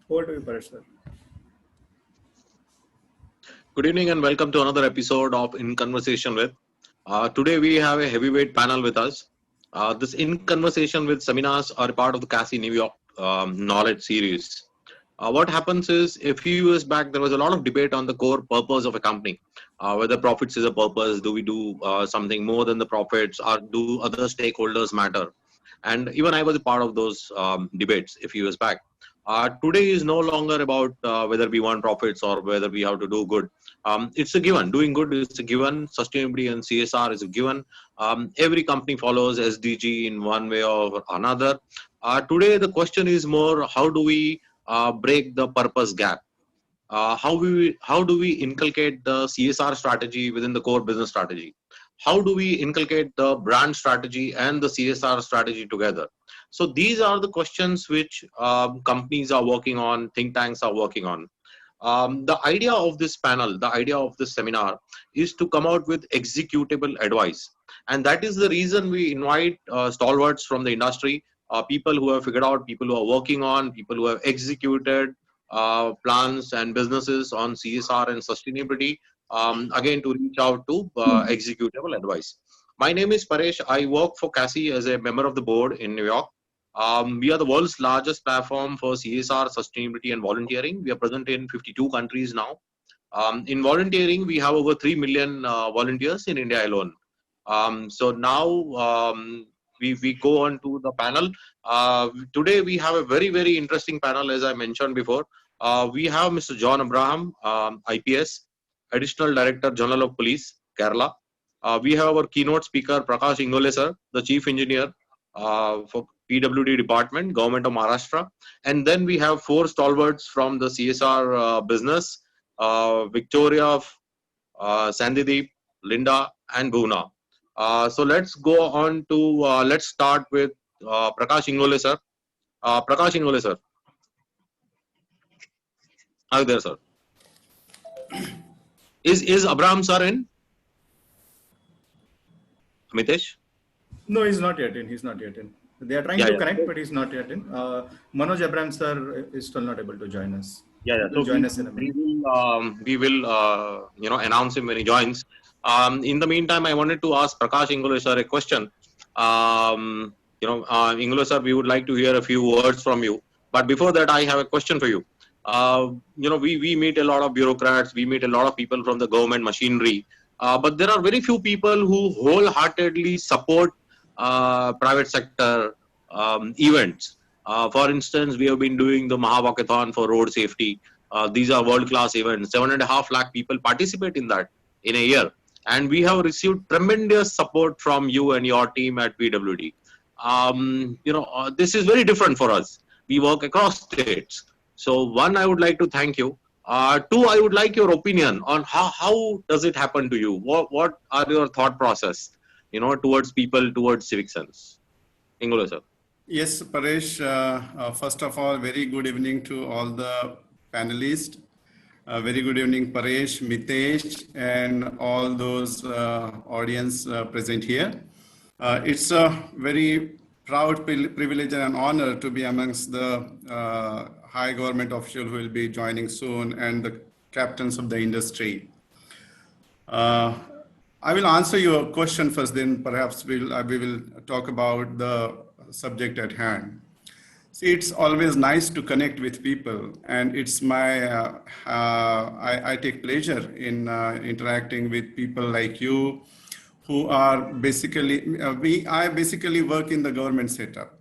Over to you, Paresh, sir. Good evening and welcome to another episode of In Conversation with. Today we have a heavyweight panel with us. This In Conversation with seminars are a part of the CASI New York Knowledge Series. What happens is, a few years back, there was a lot of debate on the core purpose of a company. Whether profits is a purpose, do we do something more than the profits, or do other stakeholders matter? And even I was a part of those debates a few years back. Today is no longer about whether we want profits or whether we have to do good. It's a given. Doing good is a given. Sustainability and CSR is a given. Every company follows SDG in one way or another. Today, the question is more, how do we break the purpose gap? How do we inculcate the CSR strategy within the core business strategy? How do we inculcate the brand strategy and the CSR strategy together? So these are the questions which companies are working on, think tanks are working on. The idea of this panel, the idea of this seminar is to come out with executable advice. And that is the reason we invite stalwarts from the industry, people who have figured out, people who are working on, people who have executed plans and businesses on CSR and sustainability, again to reach out to executable advice. My name is Paresh. I work for CASI as a member of the board in New York. We are the world's largest platform for CSR, sustainability and volunteering. We are present in 52 countries now. In volunteering, we have over 3 million volunteers in India alone. So now we go on to the panel. Today we have a very, very interesting panel, as I mentioned before. We have Mr. John Abraham, IPS, Additional Director General of Police, Kerala. We have our keynote speaker, Prakash Ingole, sir, the Chief Engineer for PWD Department, Government of Maharashtra. And then we have 4 stalwarts from the CSR business, Victoria, Sandhydeep, Linda, and Bhuvana. So let's go on to, let's start with Prakash Ingole, sir. Prakash Ingole, sir. Are you there, sir? Is Abraham, sir, in? Mitesh? No, he's not yet in. He's not yet in. They are trying to connect, but he's not yet in. Manoj Abraham, sir, is still not able to join us. So join us in a minute. We will announce him when he joins. In the meantime, I wanted to ask Prakash Ingole, sir, a question. Ingole, sir, we would like to hear a few words from you. But before that, I have a question for you. We meet a lot of bureaucrats, we meet a lot of people from the government machinery, but there are very few people who wholeheartedly support private sector events. For instance, we have been doing the Mahawalkathon for road safety. These are world-class events. 7.5 lakh people participate in that in a year. And we have received tremendous support from you and your team at PWD. This is very different for us. We work across states. So one, I would like to thank you. 2, I would like your opinion on how does it happen to you? What are your thought process, towards people, towards civic sense? Ingole, sir. Yes, Paresh. First of all, very good evening to all the panelists. Very good evening, Paresh, Mitesh, and all those audience present here. It's a very proud privilege and an honor to be amongst the high government officials who will be joining soon and the captains of the industry. I will answer your question first, then perhaps we will talk about the subject at hand. See, it's always nice to connect with people, and it's my, I take pleasure in interacting with people like you who are basically, I basically work in the government setup.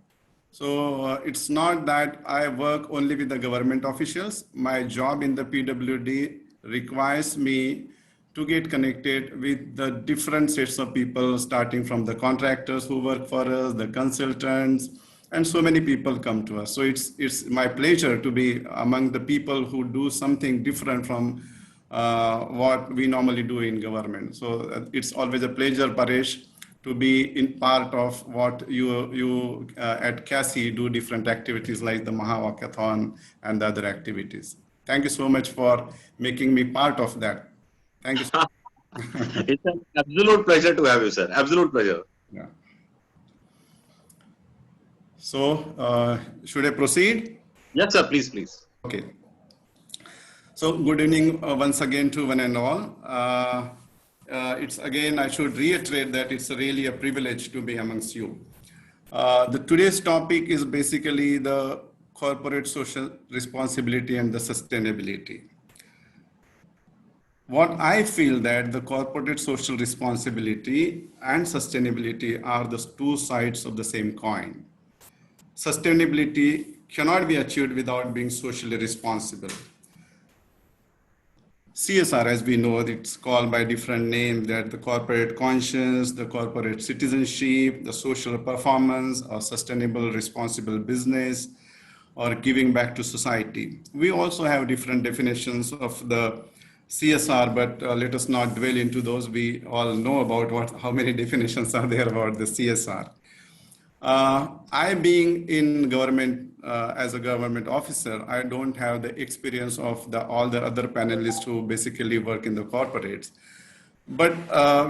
So it's not that I work only with the government officials. My job in the PWD requires me to get connected with the different sets of people, starting from the contractors who work for us, the consultants, and so many people come to us. So it's my pleasure to be among the people who do something different from what we normally do in government. So it's always a pleasure, Paresh, to be in part of what you at CASI do, different activities like the Mahawalkathon and the other activities. Thank you so much for making me part of that. Thank you so much. It's an absolute pleasure to have you, sir. Absolute pleasure. Yeah. So, should I proceed? Yes, sir. Please. Okay. So good evening once again to one and all. It's again, I should reiterate that it's really a privilege to be amongst you. Today's topic is basically the corporate social responsibility and the sustainability. What I feel that the corporate social responsibility and sustainability are the two sides of the same coin. Sustainability cannot be achieved without being socially responsible. CSR, as we know, it's called by different names, that the corporate conscience, the corporate citizenship, the social performance, or sustainable responsible business, or giving back to society. We also have different definitions of the CSR, but let us not dwell into those. We all know about how many definitions are there about the CSR. I being in government as a government officer, I don't have the experience of all the other panelists who basically work in the corporates. But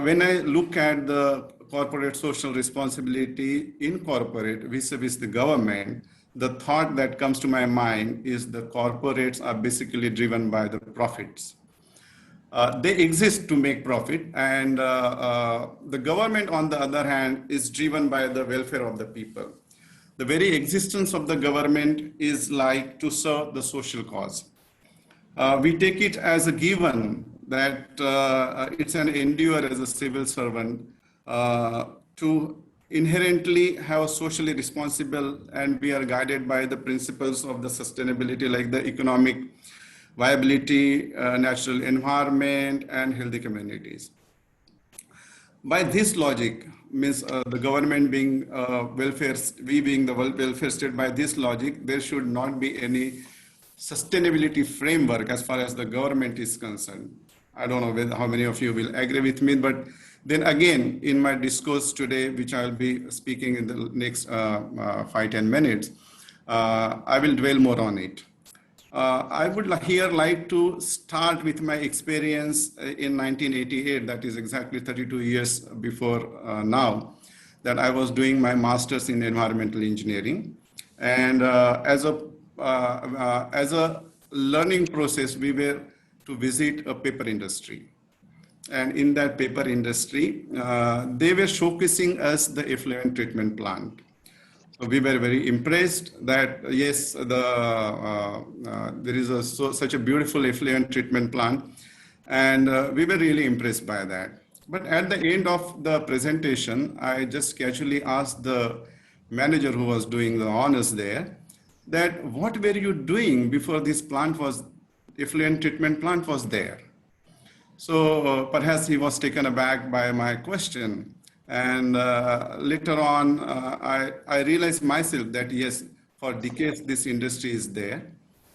when I look at the corporate social responsibility in corporate vis-a-vis the government, the thought that comes to my mind is the corporates are basically driven by the profits. They exist to make profit, and the government, on the other hand, is driven by the welfare of the people. The very existence of the government is like to serve the social cause. We take it as a given that it's an endure as a civil servant to inherently have socially responsible, and we are guided by the principles of the sustainability, like the economic viability, natural environment, and healthy communities. By this logic, means the government being welfare, we being the welfare state, by this logic, there should not be any sustainability framework as far as the government is concerned. I don't know how many of you will agree with me, but then again, in my discourse today, which I'll be speaking in the next 5-10 minutes, I will dwell more on it. I would here like to start with my experience in 1988, that is exactly 32 years before now, that I was doing my master's in environmental engineering. And as a learning process, we were to visit a paper industry. And in that paper industry, they were showcasing us the effluent treatment plant. So we were very impressed that, yes, there is such a beautiful effluent treatment plant, and we were really impressed by that. But at the end of the presentation, I just casually asked the manager who was doing the honors there, that what were you doing before this effluent treatment plant was there? So perhaps he was taken aback by my question. And later on, I realized myself that yes, for decades this industry is there,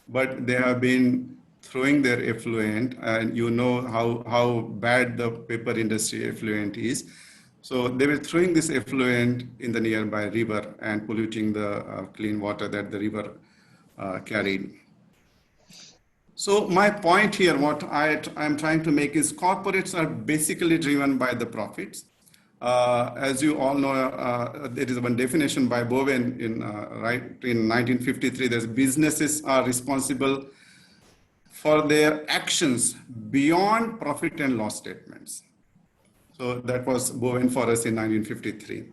but they have been throwing their effluent, and you know how bad the paper industry effluent is. So they were throwing this effluent in the nearby river and polluting the clean water that the river carried. So my point here, what I'm trying to make is corporates are basically driven by the profits. As you all know, there is one definition by Bhuvana in 1953, that businesses are responsible for their actions beyond profit and loss statements. So that was Bhuvana for us in 1953.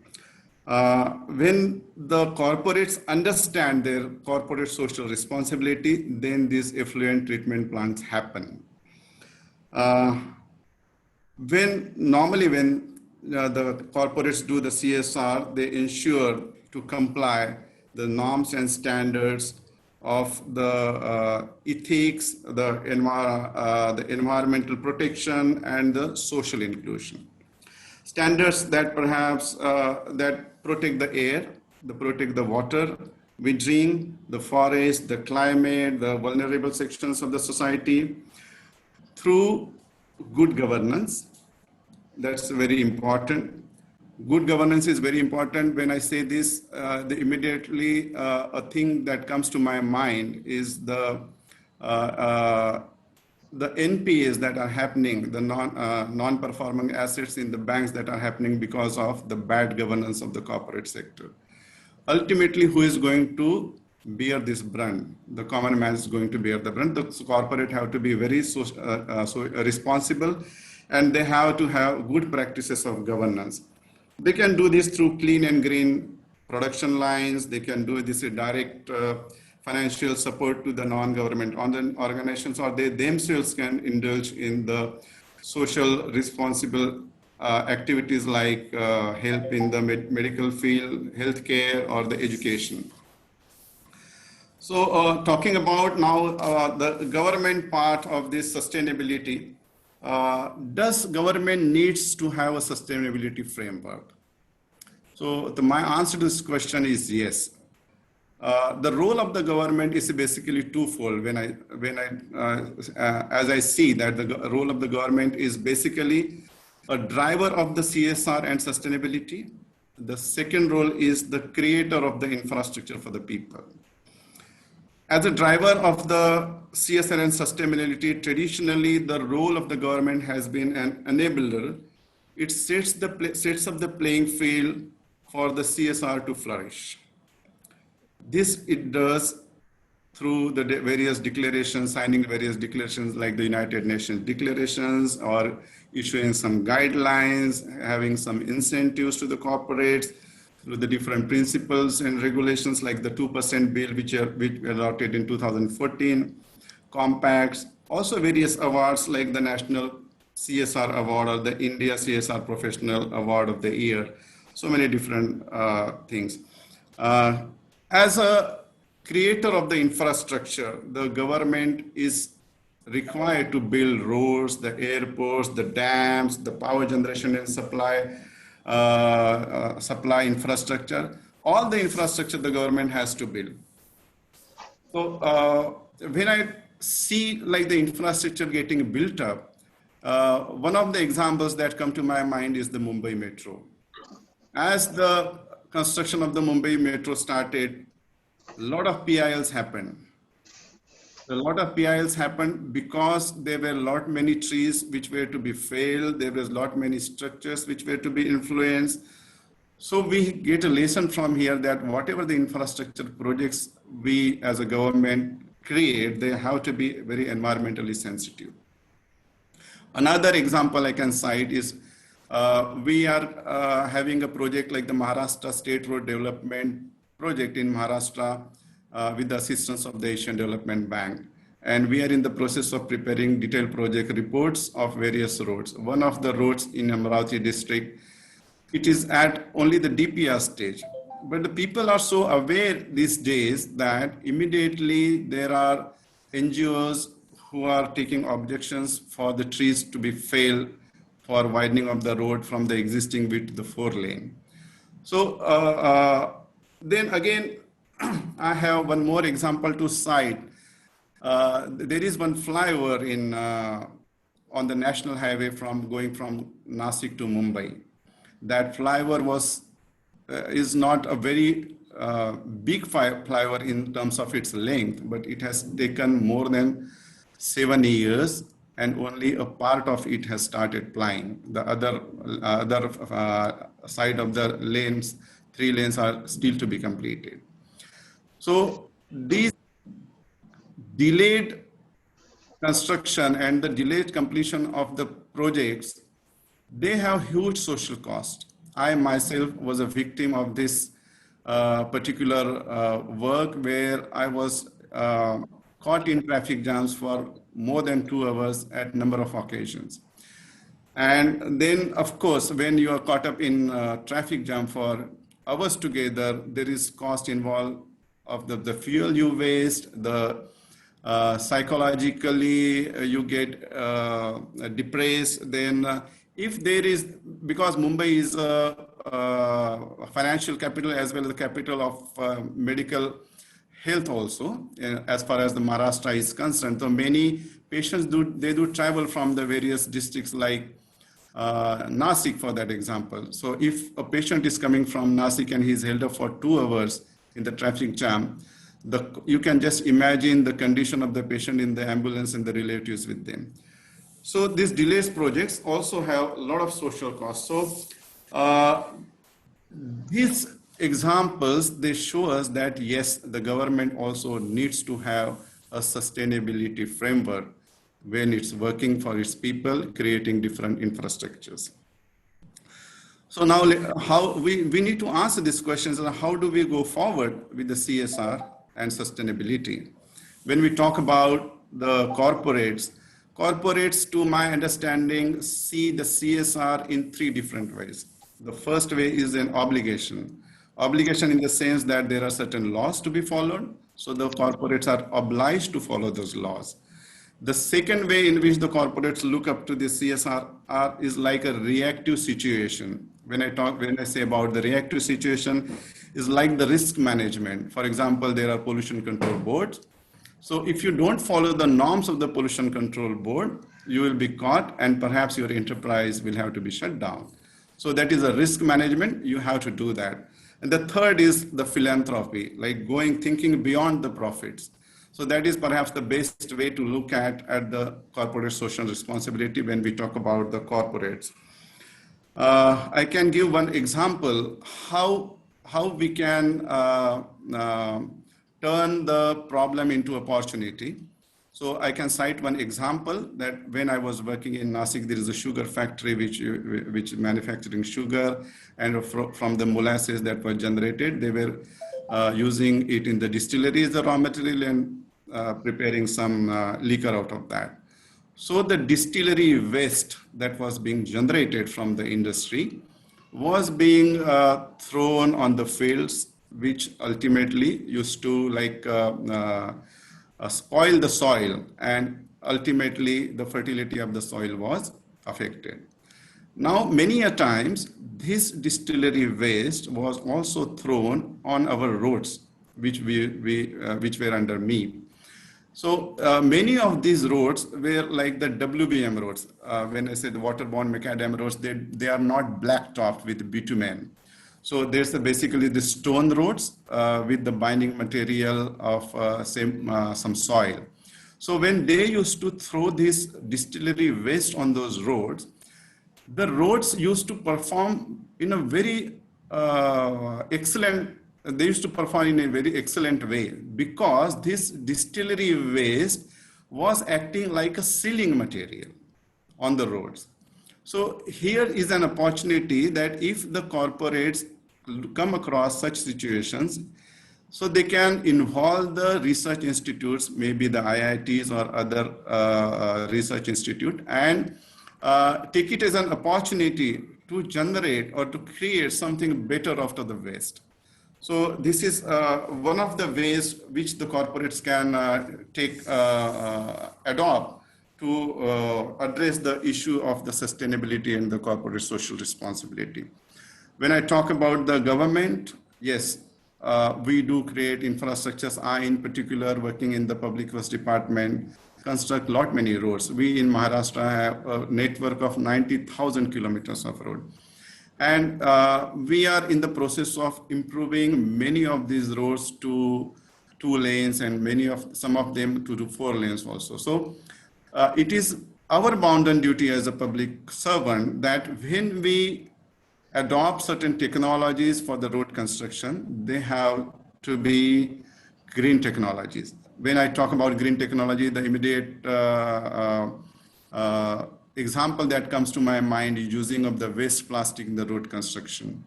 When the corporates understand their corporate social responsibility, then these effluent treatment plants happen. When the corporates do the CSR, they ensure to comply the norms and standards of the ethics, the environmental protection, and the social inclusion. Standards that perhaps that protect the air, they protect the water we drink, the forest, the climate, the vulnerable sections of the society through good governance. That's very important. Good governance is very important. When I say this, immediately a thing that comes to my mind is the NPAs that are happening, the non-performing assets in the banks that are happening because of the bad governance of the corporate sector. Ultimately, who is going to bear this brunt. The common man is going to bear the brunt. The corporate have to be very responsible, and they have to have good practices of governance. They can do this through clean and green production lines. They can do this direct financial support to the non-government organizations, or they themselves can indulge in the social responsible activities like help in the medical field, healthcare, or the education. So talking about now the government part of this sustainability, does government needs to have a sustainability framework? So my answer to this question is yes. The role of the government is basically twofold. As I see that the role of the government is basically a driver of the CSR and sustainability. The second role is the creator of the infrastructure for the people. As a driver of the CSR and sustainability, traditionally the role of the government has been an enabler. It sets up the playing field for the CSR to flourish. This it does through the various declarations, signing various declarations like the United Nations declarations, or issuing some guidelines, having some incentives to the corporates, through the different principles and regulations like the 2% bill, which were adopted in 2014, compacts, also various awards like the National CSR Award or the India CSR Professional Award of the Year. So many different things. As a creator of the infrastructure, the government is required to build roads, the airports, the dams, the power generation and supply infrastructure. All the infrastructure the government has to build. So when I see like the infrastructure getting built up, one of the examples that come to my mind is the Mumbai Metro. As the construction of the Mumbai Metro started, a lot of PILs happened. A lot of PILs happened because there were many trees which were to be felled. There was many structures which were to be influenced. So we get a lesson from here that whatever the infrastructure projects we as a government create, they have to be very environmentally sensitive. Another example I can cite is we are having a project like the Maharashtra State Road Development Project in Maharashtra with the assistance of the Asian Development Bank. And we are in the process of preparing detailed project reports of various roads. One of the roads in Amravati district, it is at only the DPR stage. But the people are so aware these days that immediately there are NGOs who are taking objections for the trees to be felled for widening of the road from the existing width to the 4-lane. So then again, I have one more example to cite. There is one flyover in on the national highway going from Nasik to Mumbai. That flyover is not a very big flyover in terms of its length, but it has taken more than 7 years, and only a part of it has started plying. The other side of the lanes, 3 lanes, are still to be completed. So these delayed construction and the delayed completion of the projects, they have huge social cost. I myself was a victim of this particular work where I was caught in traffic jams for more than 2 hours at number of occasions. And then, of course, when you are caught up in traffic jam for hours together, there is cost involved of the fuel you waste, the psychologically you get depressed. Then if there is, because Mumbai is a financial capital as well as the capital of medical health also, as far as the Maharashtra is concerned. So many patients do travel from the various districts like Nasik, for that example. So if a patient is coming from Nasik and he's held up for 2 hours in the traffic jam, you can just imagine the condition of the patient in the ambulance and the relatives with them. So these delays projects also have a lot of social costs. So this examples, they show us that yes, the government also needs to have a sustainability framework when it's working for its people, creating different infrastructures. So now how we need to answer these questions, how do we go forward with the CSR and sustainability? When we talk about the corporates, to my understanding, see the CSR in three different ways. The first way is an obligation. Obligation in the sense that there are certain laws to be followed, so the corporates are obliged to follow those laws. The second way in which the corporates look up to the CSR is like a reactive situation. When I say about the reactive situation, is like the risk management. For example, there are pollution control boards. So if you don't follow the norms of the pollution control board, you will be caught and perhaps your enterprise will have to be shut down. So that is a risk management, you have to do that. And the third is the philanthropy, like thinking beyond the profits. So that is perhaps the best way to look at the corporate social responsibility when we talk about the corporates. I can give one example how we can turn the problem into opportunity. So I can cite one example that when I was working in Nasik, there is a sugar factory which manufacturing sugar, and from the molasses that were generated, they were using it in the distillery as a raw material and preparing some liquor out of that. So the distillery waste that was being generated from the industry was being thrown on the fields, which ultimately used to spoil the soil, and ultimately the fertility of the soil was affected. Now, many a times, this distillery waste was also thrown on our roads, which were under me. So many of these roads were like the WBM roads. When I say the waterborne macadam roads, they are not blacktopped with bitumen. So there's basically the stone roads with the binding material of some soil. So when they used to throw this distillery waste on those roads, the roads used to perform in a very excellent way, because this distillery waste was acting like a sealing material on the roads. So here is an opportunity that if the corporates come across such situations, so they can involve the research institutes, maybe the IITs or other research institute, and take it as an opportunity to generate or to create something better after the waste. So this is one of the ways which the corporates can adopt to address the issue of the sustainability and the corporate social responsibility. When I talk about the government, yes, we do create infrastructures. I, in particular, working in the public works department, construct many roads. We in Maharashtra have a network of 90,000 kilometers of road. And we are in the process of improving many of these roads to 2 lanes and some of them to 4 lanes also. So it is our bounden duty as a public servant that when we adopt certain technologies for the road construction, they have to be green technologies. When I talk about green technology, the immediate example that comes to my mind is using of the waste plastic in the road construction,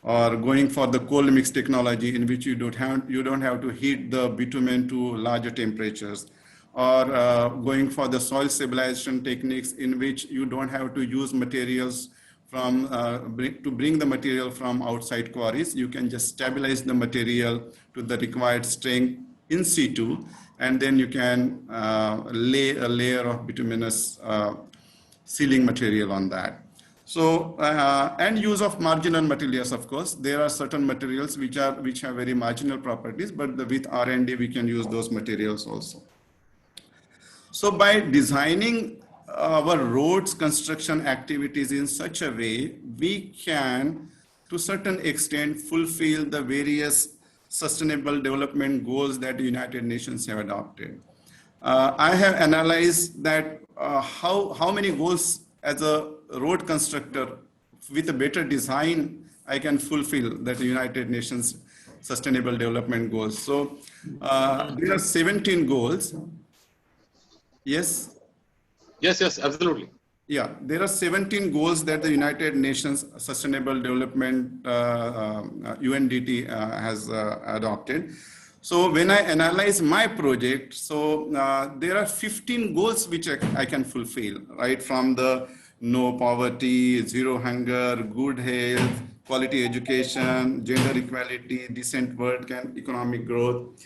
or going for the cold mix technology in which you don't have to heat the bitumen to larger temperatures, or going for the soil stabilization techniques in which you don't have to use materials to bring the material from outside quarries. You can just stabilize the material to the required strength in situ, and then you can lay a layer of bituminous sealing material on that. So, and use of marginal materials, of course. There are certain materials which have very marginal properties, but with R&D, we can use those materials also. So by designing our roads construction activities in such a way, we can, to a certain extent, fulfill the various sustainable development goals that the United Nations have adopted. I have analyzed that how many goals as a road constructor with a better design I can fulfill that United Nations Sustainable Development Goals. So there are 17 goals. Yes? Yes, absolutely. Yeah, there are 17 goals that the United Nations Sustainable Development UNDT has adopted. So when I analyze my project, so there are 15 goals which I can fulfill, right? From the no poverty, zero hunger, good health, quality education, gender equality, decent work and economic growth,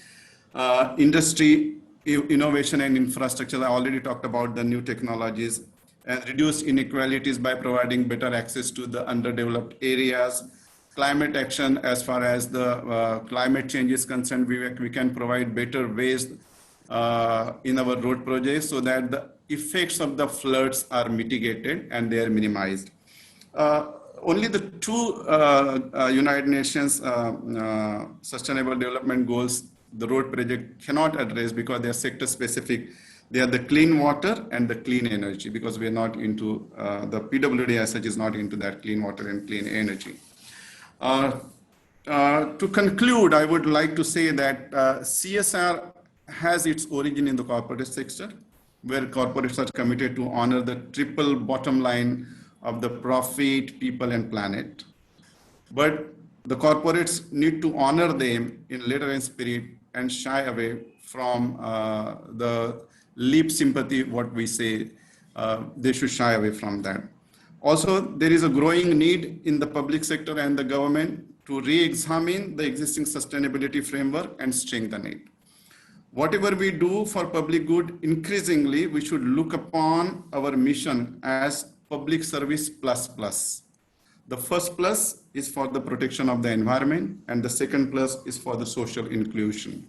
industry, innovation and infrastructure. I already talked about the new technologies, and reduce inequalities by providing better access to the underdeveloped areas. Climate action, as far as the climate change is concerned, we can provide better ways in our road projects so that the effects of the floods are mitigated and they are minimized. Only the two United Nations Sustainable Development Goals the road project cannot address because they are sector specific. They are the clean water and the clean energy, because we are not into, the PWD as such is not into that clean water and clean energy. To conclude, I would like to say that CSR has its origin in the corporate sector, where corporates are committed to honor the triple bottom line of the profit, people, and planet. But the corporates need to honor them in letter and spirit and shy away from the lip sympathy, what we say. They should shy away from that. Also, there is a growing need in the public sector and the government to re-examine the existing sustainability framework and strengthen it. Whatever we do for public good, increasingly, we should look upon our mission as public service plus plus. The first plus is for the protection of the environment, and the second plus is for the social inclusion.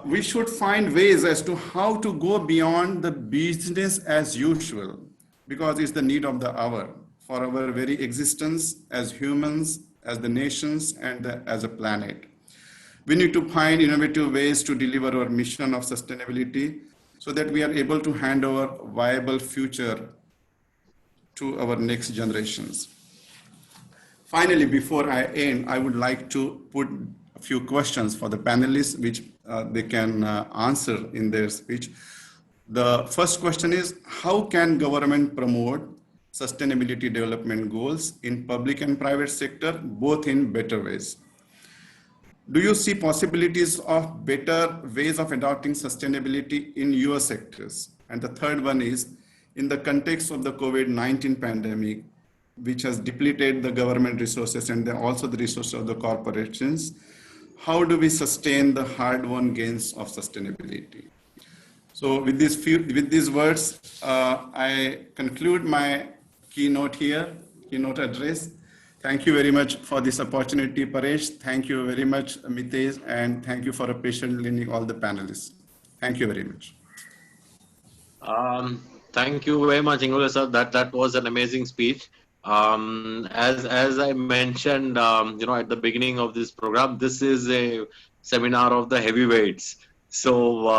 We should find ways as to how to go beyond the business as usual, because it's the need of the hour for our very existence as humans, as the nations, and as a planet. We need to find innovative ways to deliver our mission of sustainability so that we are able to hand over a viable future to our next generations. Finally, before I end, I would like to put a few questions for the panelists, which they can answer in their speech. The first question is, how can government promote sustainability development goals in public and private sector, both in better ways? Do you see possibilities of better ways of adopting sustainability in your sectors? And the third one is, in the context of the COVID-19 pandemic, which has depleted the government resources and also the resources of the corporations, how do we sustain the hard-won gains of sustainability? So with these words, I conclude my keynote address. Thank you very much for this opportunity, Paresh. Thank you very much, Mitesh, and thank you for patiently listening all the panelists. Thank you very much. Thank you very much, Ingole sir. That was an amazing speech. As I mentioned, at the beginning of this program, this is a seminar of the heavyweights. So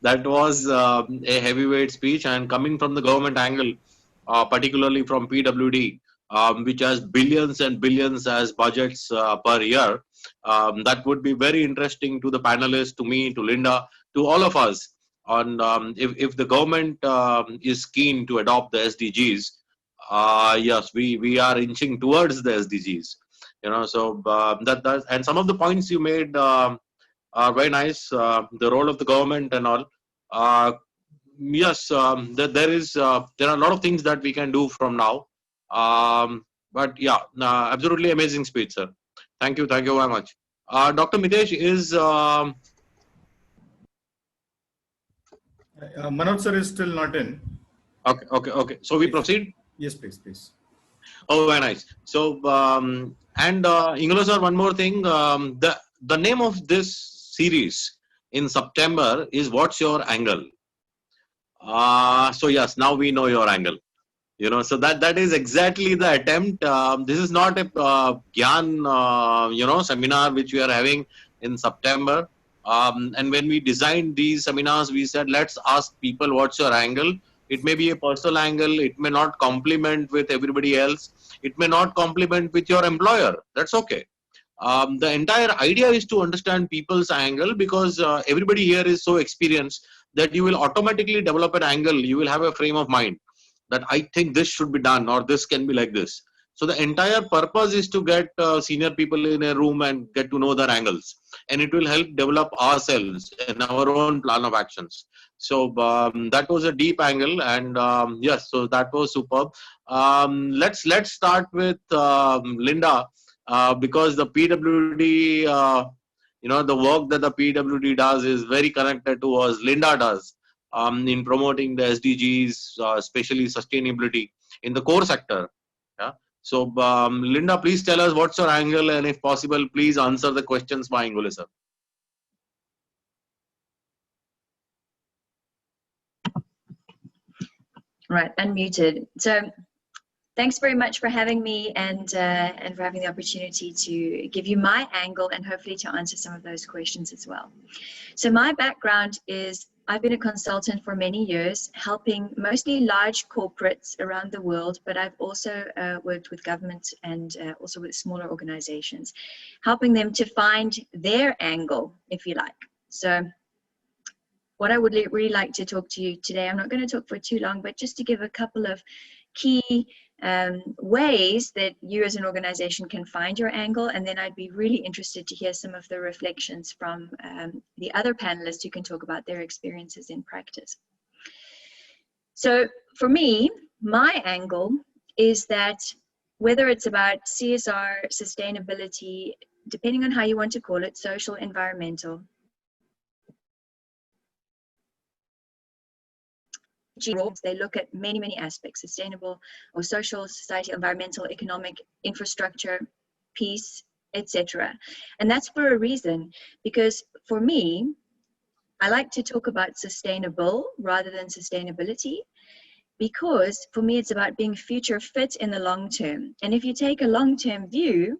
that was a heavyweight speech, and coming from the government angle, particularly from PWD, which has billions and billions as budgets per year, that would be very interesting to the panelists, to me, to Linda, to all of us. On if the government is keen to adopt the SDGs, yes, we are inching towards the SDGs. So that and some of the points you made are very nice. The role of the government and all. Yes, there are a lot of things that we can do from now. But yeah, absolutely amazing speech, sir. Thank you very much. Dr. Mitesh is. Manoj sir is still not in. Okay. So we proceed? Yes, please. Oh, very nice. So, Ingole sir, one more thing. The name of this series in September is What's Your Angle? So yes, now we know your angle. So that is exactly the attempt. This is not a Gyan, seminar which we are having in September. And when we designed these seminars, we said, let's ask people what's your angle. It may be a personal angle. It may not complement with everybody else. It may not complement with your employer. That's okay. The entire idea is to understand people's angle, because everybody here is so experienced that you will automatically develop an angle. You will have a frame of mind that I think this should be done, or this can be like this. So the entire purpose is to get senior people in a room and get to know their angles, and it will help develop ourselves and our own plan of actions. So that was a deep angle, and yes, so that was superb. Let's start with Linda, because the PWD, the work that the PWD does is very connected to what Linda does in promoting the SDGs, especially sustainability in the core sector. Yeah. So, Linda, please tell us what's your angle, and if possible, please answer the questions by Ingole, sir. Right, unmuted. So thanks very much for having me, and for having the opportunity to give you my angle and hopefully to answer some of those questions as well. So my background is, I've been a consultant for many years, helping mostly large corporates around the world, but I've also worked with government and also with smaller organizations, helping them to find their angle, if you like. So what I would really like to talk to you today, I'm not going to talk for too long, but just to give a couple of key ways that you as an organization can find your angle, and then I'd be really interested to hear some of the reflections from the other panelists who can talk about their experiences in practice. So for me, my angle is that whether it's about CSR, sustainability, depending on how you want to call it, social, environmental, they look at many, many aspects: sustainable or social, society, environmental, economic, infrastructure, peace, etc. And that's for a reason, because for me, I like to talk about sustainable rather than sustainability, because for me, it's about being future fit in the long term. And if you take a long-term view,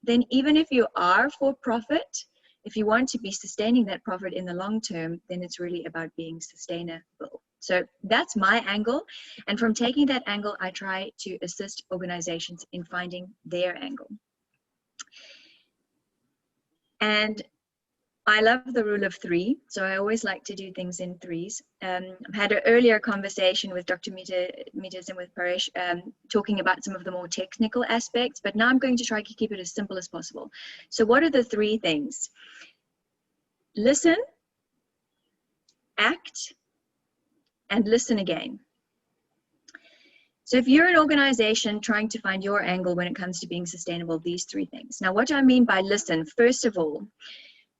then even if you are for profit, if you want to be sustaining that profit in the long term, then it's really about being sustainable. So that's my angle. And from taking that angle, I try to assist organizations in finding their angle. And I love the rule of three. So I always like to do things in threes. I've had an earlier conversation with Dr. Mitas and with Paresh, talking about some of the more technical aspects, but now I'm going to try to keep it as simple as possible. So what are the three things? Listen, act, and listen again. So if you're an organization trying to find your angle when it comes to being sustainable, these three things. Now, what do I mean by listen? First of all,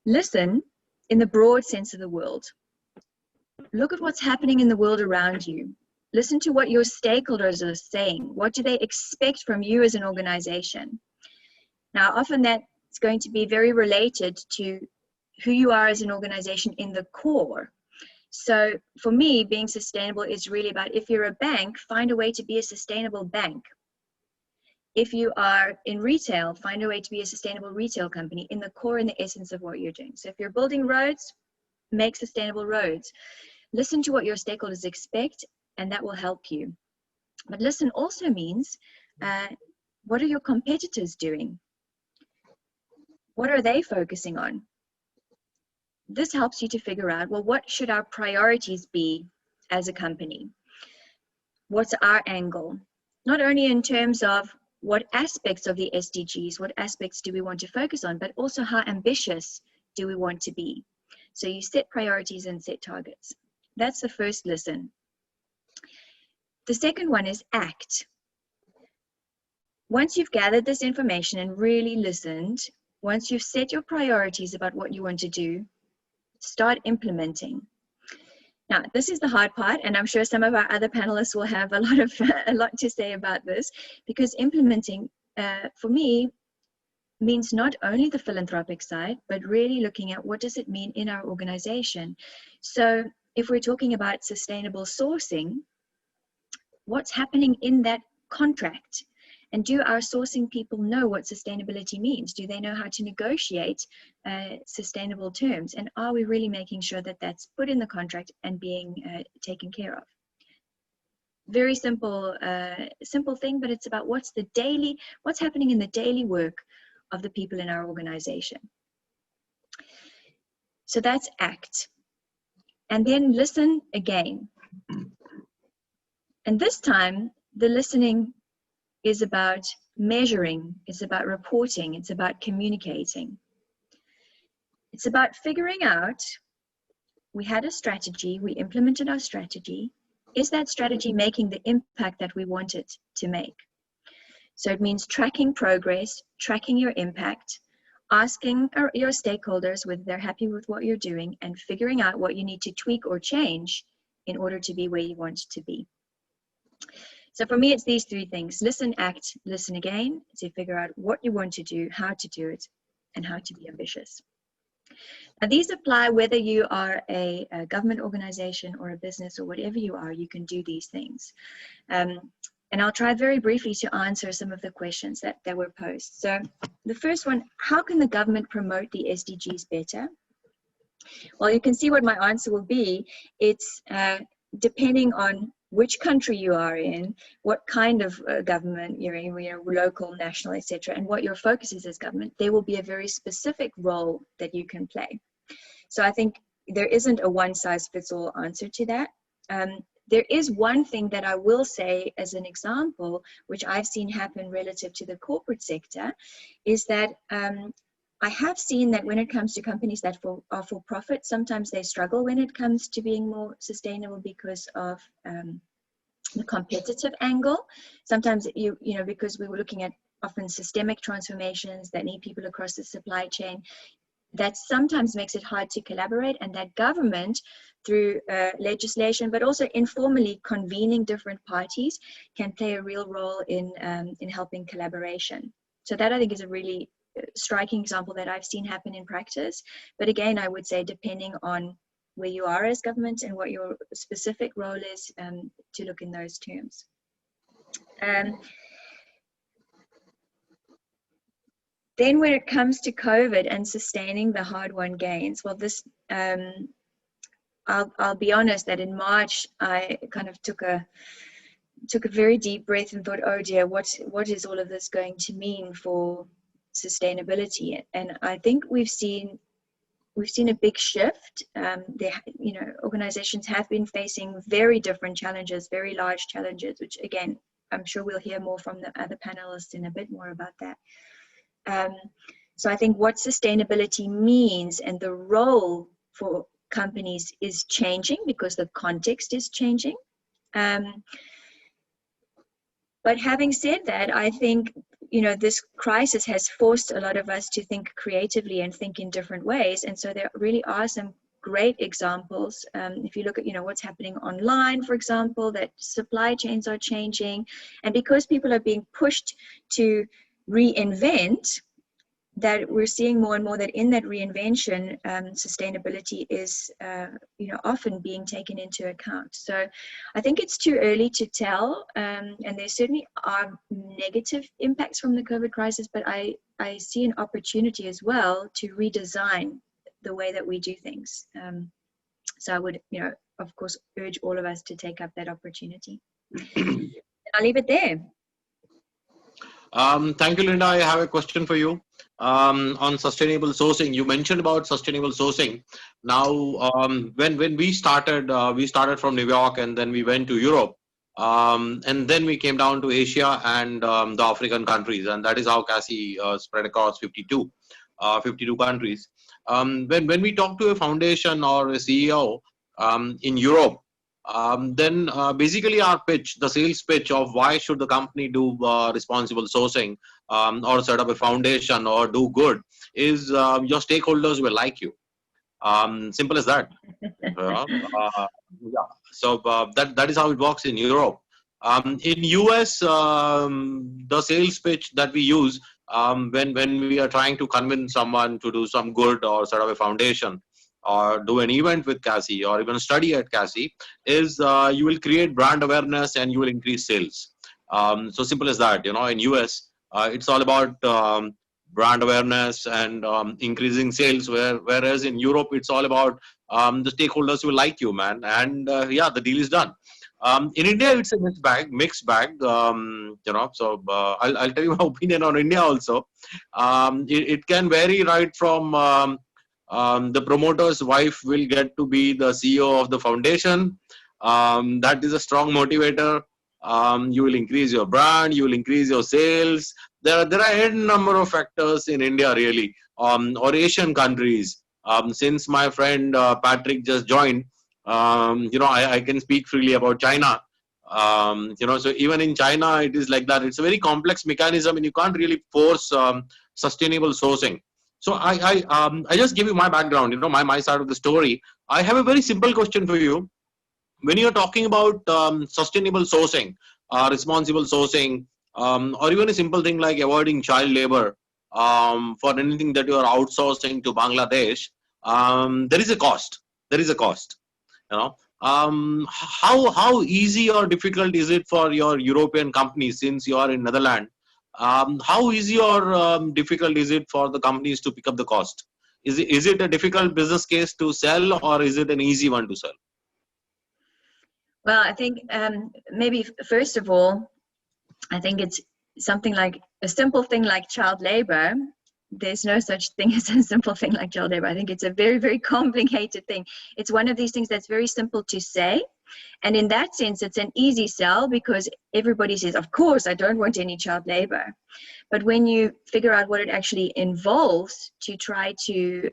listen in the broad sense of the word. Look at what's happening in the world around you. Listen to what your stakeholders are saying. What do they expect from you as an organization? Now, often that's going to be very related to who you are as an organization in the core. So for me, being sustainable is really about, if you're a bank, find a way to be a sustainable bank. If you are in retail, find a way to be a sustainable retail company in the core and the essence of what you're doing. So if you're building roads, make sustainable roads. Listen to what your stakeholders expect, and that will help you. But listen also means, what are your competitors doing? What are they focusing on? This helps you to figure out, well, what should our priorities be as a company? What's our angle? Not only in terms of what aspects of the SDGs, what aspects do we want to focus on, but also how ambitious do we want to be? So you set priorities and set targets. That's the first listen. The second one is act. Once you've gathered this information and really listened, once you've set your priorities about what you want to do, start implementing. Now, this is the hard part, and I'm sure some of our other panelists will have a lot to say about this, because implementing, for me, means not only the philanthropic side, but really looking at what does it mean in our organization. So if we're talking about sustainable sourcing, what's happening in that contract? And do our sourcing people know what sustainability means? Do they know how to negotiate sustainable terms? And are we really making sure that that's put in the contract and being taken care of? very simple, simple thing, but it's about what's happening in the daily work of the people in our organization. So that's act. And then listen again. And this time, the listening is about measuring, it's about reporting, it's about communicating. It's about figuring out, we had a strategy, we implemented our strategy. Is that strategy making the impact that we want it to make? So it means tracking progress, tracking your impact, asking your stakeholders whether they're happy with what you're doing, and figuring out what you need to tweak or change in order to be where you want to be. So for me, it's these three things: listen, act, listen again, to figure out what you want to do, how to do it, and how to be ambitious. Now, these apply whether you are a government organization or a business or whatever you are, you can do these things. And I'll try very briefly to answer some of the questions that were posed. So the first one, how can the government promote the SDGs better? Well, you can see what my answer will be. It's depending on which country you are in, what kind of government you're in, local, national, etc., and what your focus is as government, there will be a very specific role that you can play. So I think there isn't a one-size-fits-all answer to that. There is one thing that I will say as an example, which I've seen happen relative to the corporate sector, is that I have seen that when it comes to companies that are for profit, sometimes they struggle when it comes to being more sustainable because of the competitive angle. Sometimes, because we were looking at often systemic transformations that need people across the supply chain, that sometimes makes it hard to collaborate, and that government, through legislation, but also informally convening different parties, can play a real role in helping collaboration. So that, I think, is a really striking example that I've seen happen in practice. But again, I would say, depending on where you are as government and what your specific role is, to look in those terms. Then when it comes to COVID and sustaining the hard-won gains, well, this, I'll be honest that in March, I kind of took a very deep breath and thought, oh dear, what is all of this going to mean for sustainability? And I think we've seen a big shift. Organizations have been facing very different challenges, very large challenges, which again, I'm sure we'll hear more from the other panelists in a bit more about that. So I think what sustainability means and the role for companies is changing because the context is changing. But having said that, I think, this crisis has forced a lot of us to think creatively and think in different ways. And so there really are some great examples. If you look at, what's happening online, for example, that supply chains are changing. And because people are being pushed to reinvent, that we're seeing more and more that in that reinvention, sustainability is, often being taken into account. So I think it's too early to tell, and there certainly are negative impacts from the COVID crisis, but I see an opportunity as well to redesign the way that we do things. So I would, of course, urge all of us to take up that opportunity. And I'll leave it there. Thank you, Linda. I have a question for you on sustainable sourcing. You mentioned about sustainable sourcing. Now, when we started from New York, and then we went to Europe, and then we came down to Asia and the African countries, and that is how CASI spread across 52 countries. When we talk to a foundation or a CEO in Europe, then basically our pitch, the sales pitch of why should the company do responsible sourcing or set up a foundation or do good is your stakeholders will like you. Simple as that. Yeah. So that is how it works in Europe. In US, the sales pitch that we use when we are trying to convince someone to do some good or set up a foundation or do an event with CASI or even study at CASI is you will create brand awareness and you will increase sales. So simple as that. In US, it's all about brand awareness and increasing sales, whereas in Europe, it's all about the stakeholders will like you, man. And yeah, the deal is done. In India, it's a mixed bag. So I'll tell you my opinion on India also. It can vary right from the promoter's wife will get to be the CEO of the foundation. That is a strong motivator. You will increase your brand, you will increase your sales. There are a number of factors in India really, or Asian countries. Since my friend Patrick just joined, I can speak freely about China. So even in China, it is like that. It's a very complex mechanism, and you can't really force sustainable sourcing. So I just give you my background, my side of the story. I have a very simple question for you. When you're talking about sustainable sourcing, responsible sourcing, or even a simple thing like avoiding child labor for anything that you are outsourcing to Bangladesh, there is a cost. There is a cost. How easy or difficult is it for your European companies, since you are in Netherlands? How easy or difficult is it for the companies to pick up the cost? Is it a difficult business case to sell, or is it an easy one to sell? Well, I think maybe first of all, I think it's something like a simple thing like child labor. There's no such thing as a simple thing like child labor. I think it's a very, very complicated thing. It's one of these things that's very simple to say. And in that sense, it's an easy sell because everybody says, of course, I don't want any child labor. But when you figure out what it actually involves to try to,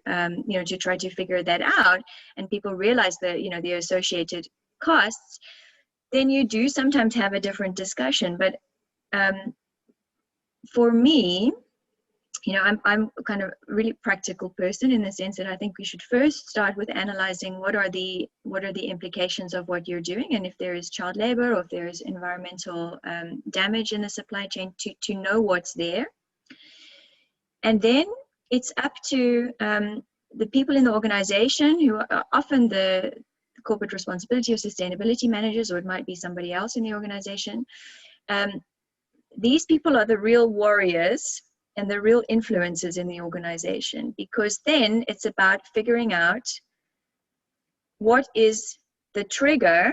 figure that out, and people realize the associated costs, then you do sometimes have a different discussion. But for me, I'm kind of a really practical person in the sense that I think we should first start with analyzing what are the implications of what you're doing, and if there is child labor or if there is environmental damage in the supply chain, to know what's there. And then it's up to the people in the organization, who are often the corporate responsibility or sustainability managers, or it might be somebody else in the organization. These people are the real warriors and the real influencers in the organization, because then it's about figuring out what is the trigger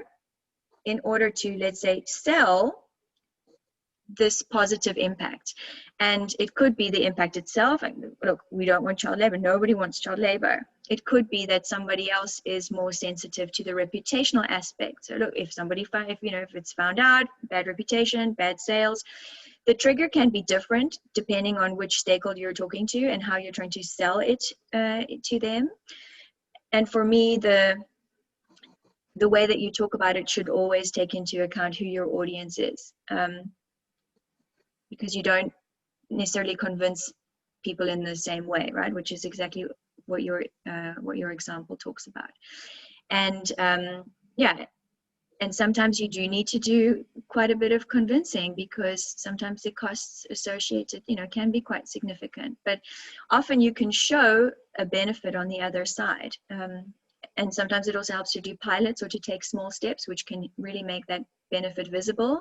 in order to, let's say, sell this positive impact. And it could be the impact itself. And look, we don't want child labor. Nobody wants child labor. It could be that somebody else is more sensitive to the reputational aspect. So look, if it's found out, bad reputation, bad sales, the trigger can be different depending on which stakeholder you're talking to and how you're trying to sell it to them. And for me, the way that you talk about it should always take into account who your audience is, because you don't necessarily convince people in the same way, right? Which is exactly what your example talks about. And and sometimes you do need to do quite a bit of convincing, because sometimes the costs associated, can be quite significant. But often you can show a benefit on the other side. And sometimes it also helps to do pilots or to take small steps, which can really make that benefit visible.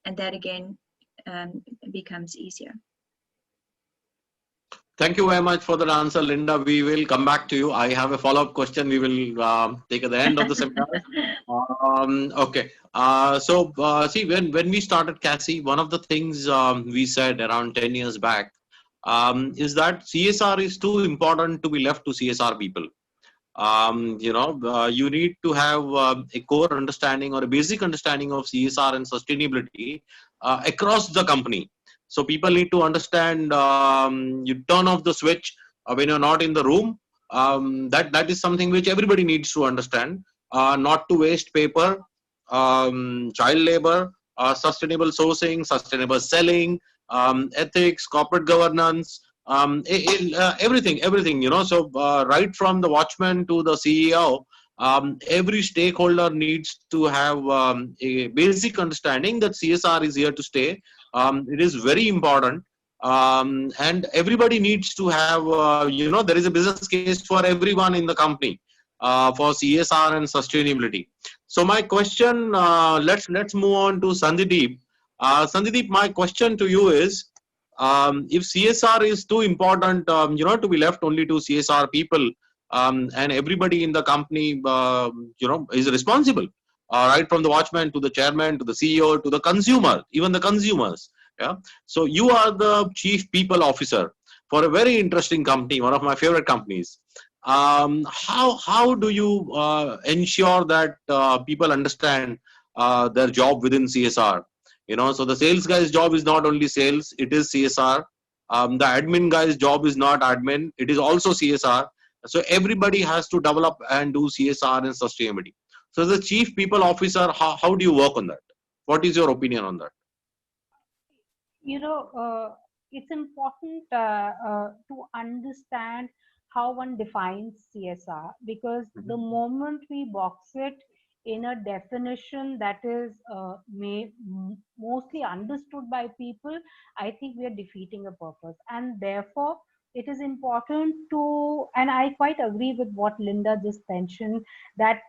And that again becomes easier. Thank you very much for that answer, Linda. We will come back to you. I have a follow-up question we will take at the end of the seminar. Okay. See, when we started CASI, one of the things we said around 10 years back is that CSR is too important to be left to CSR people. You need to have a core understanding or a basic understanding of CSR and sustainability across the company. So people need to understand, you turn off the switch when you're not in the room. That is something which everybody needs to understand. Not to waste paper, child labor, sustainable sourcing, sustainable selling, ethics, corporate governance, everything. So right from the watchman to the CEO, every stakeholder needs to have a basic understanding that CSR is here to stay. It is very important, and everybody needs to have, there is a business case for everyone in the company for CSR and sustainability. So my question, let's move on to Sandhydeep. Sandhydeep, my question to you is, if CSR is too important, to be left only to CSR people, and everybody in the company, is responsible right from the watchman to the chairman to the CEO to the consumer, even the consumers. Yeah. So you are the chief people officer for a very interesting company, one of my favorite companies. How do you ensure that people understand their job within CSR? So the sales guy's job is not only sales, it is CSR. The admin guy's job is not admin, it is also CSR. So everybody has to develop and do CSR and sustainability. So as a chief people officer, how do you work on that? What is your opinion on that? It's important to understand how one defines CSR, because the moment we box it in a definition that is mostly understood by people, I think we are defeating a purpose. And therefore, it is important to, and I quite agree with what Linda just mentioned, that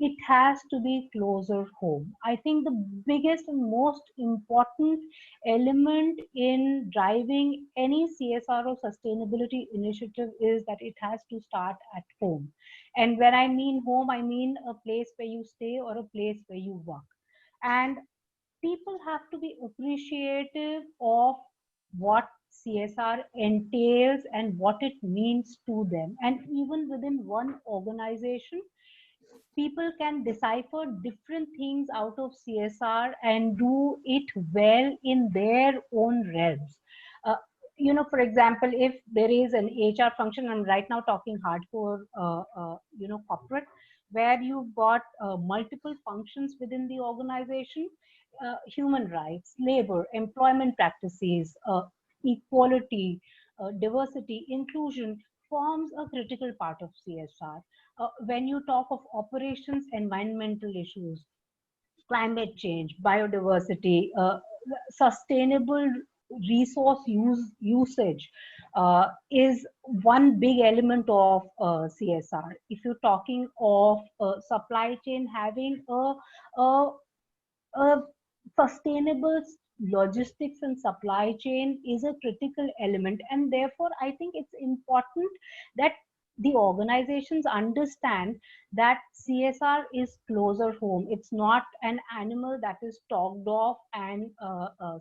it has to be closer home. I think the biggest and most important element in driving any CSR or sustainability initiative is that it has to start at home. And when I mean home, I mean a place where you stay or a place where you work. And people have to be appreciative of what CSR entails and what it means to them. And even within one organization, people can decipher different things out of CSR and do it well in their own realms. Uh, for example, if there is an HR function, I'm right now talking hardcore, corporate, where you've got multiple functions within the organization, human rights, labor, employment practices, equality, diversity, inclusion forms a critical part of CSR. When you talk of operations, environmental issues, climate change, biodiversity, sustainable resource usage is one big element of CSR. If you're talking of supply chain, having a sustainable logistics and supply chain is a critical element, and therefore I think it's important that the organizations understand that CSR is closer home. It's not an animal that is talked of and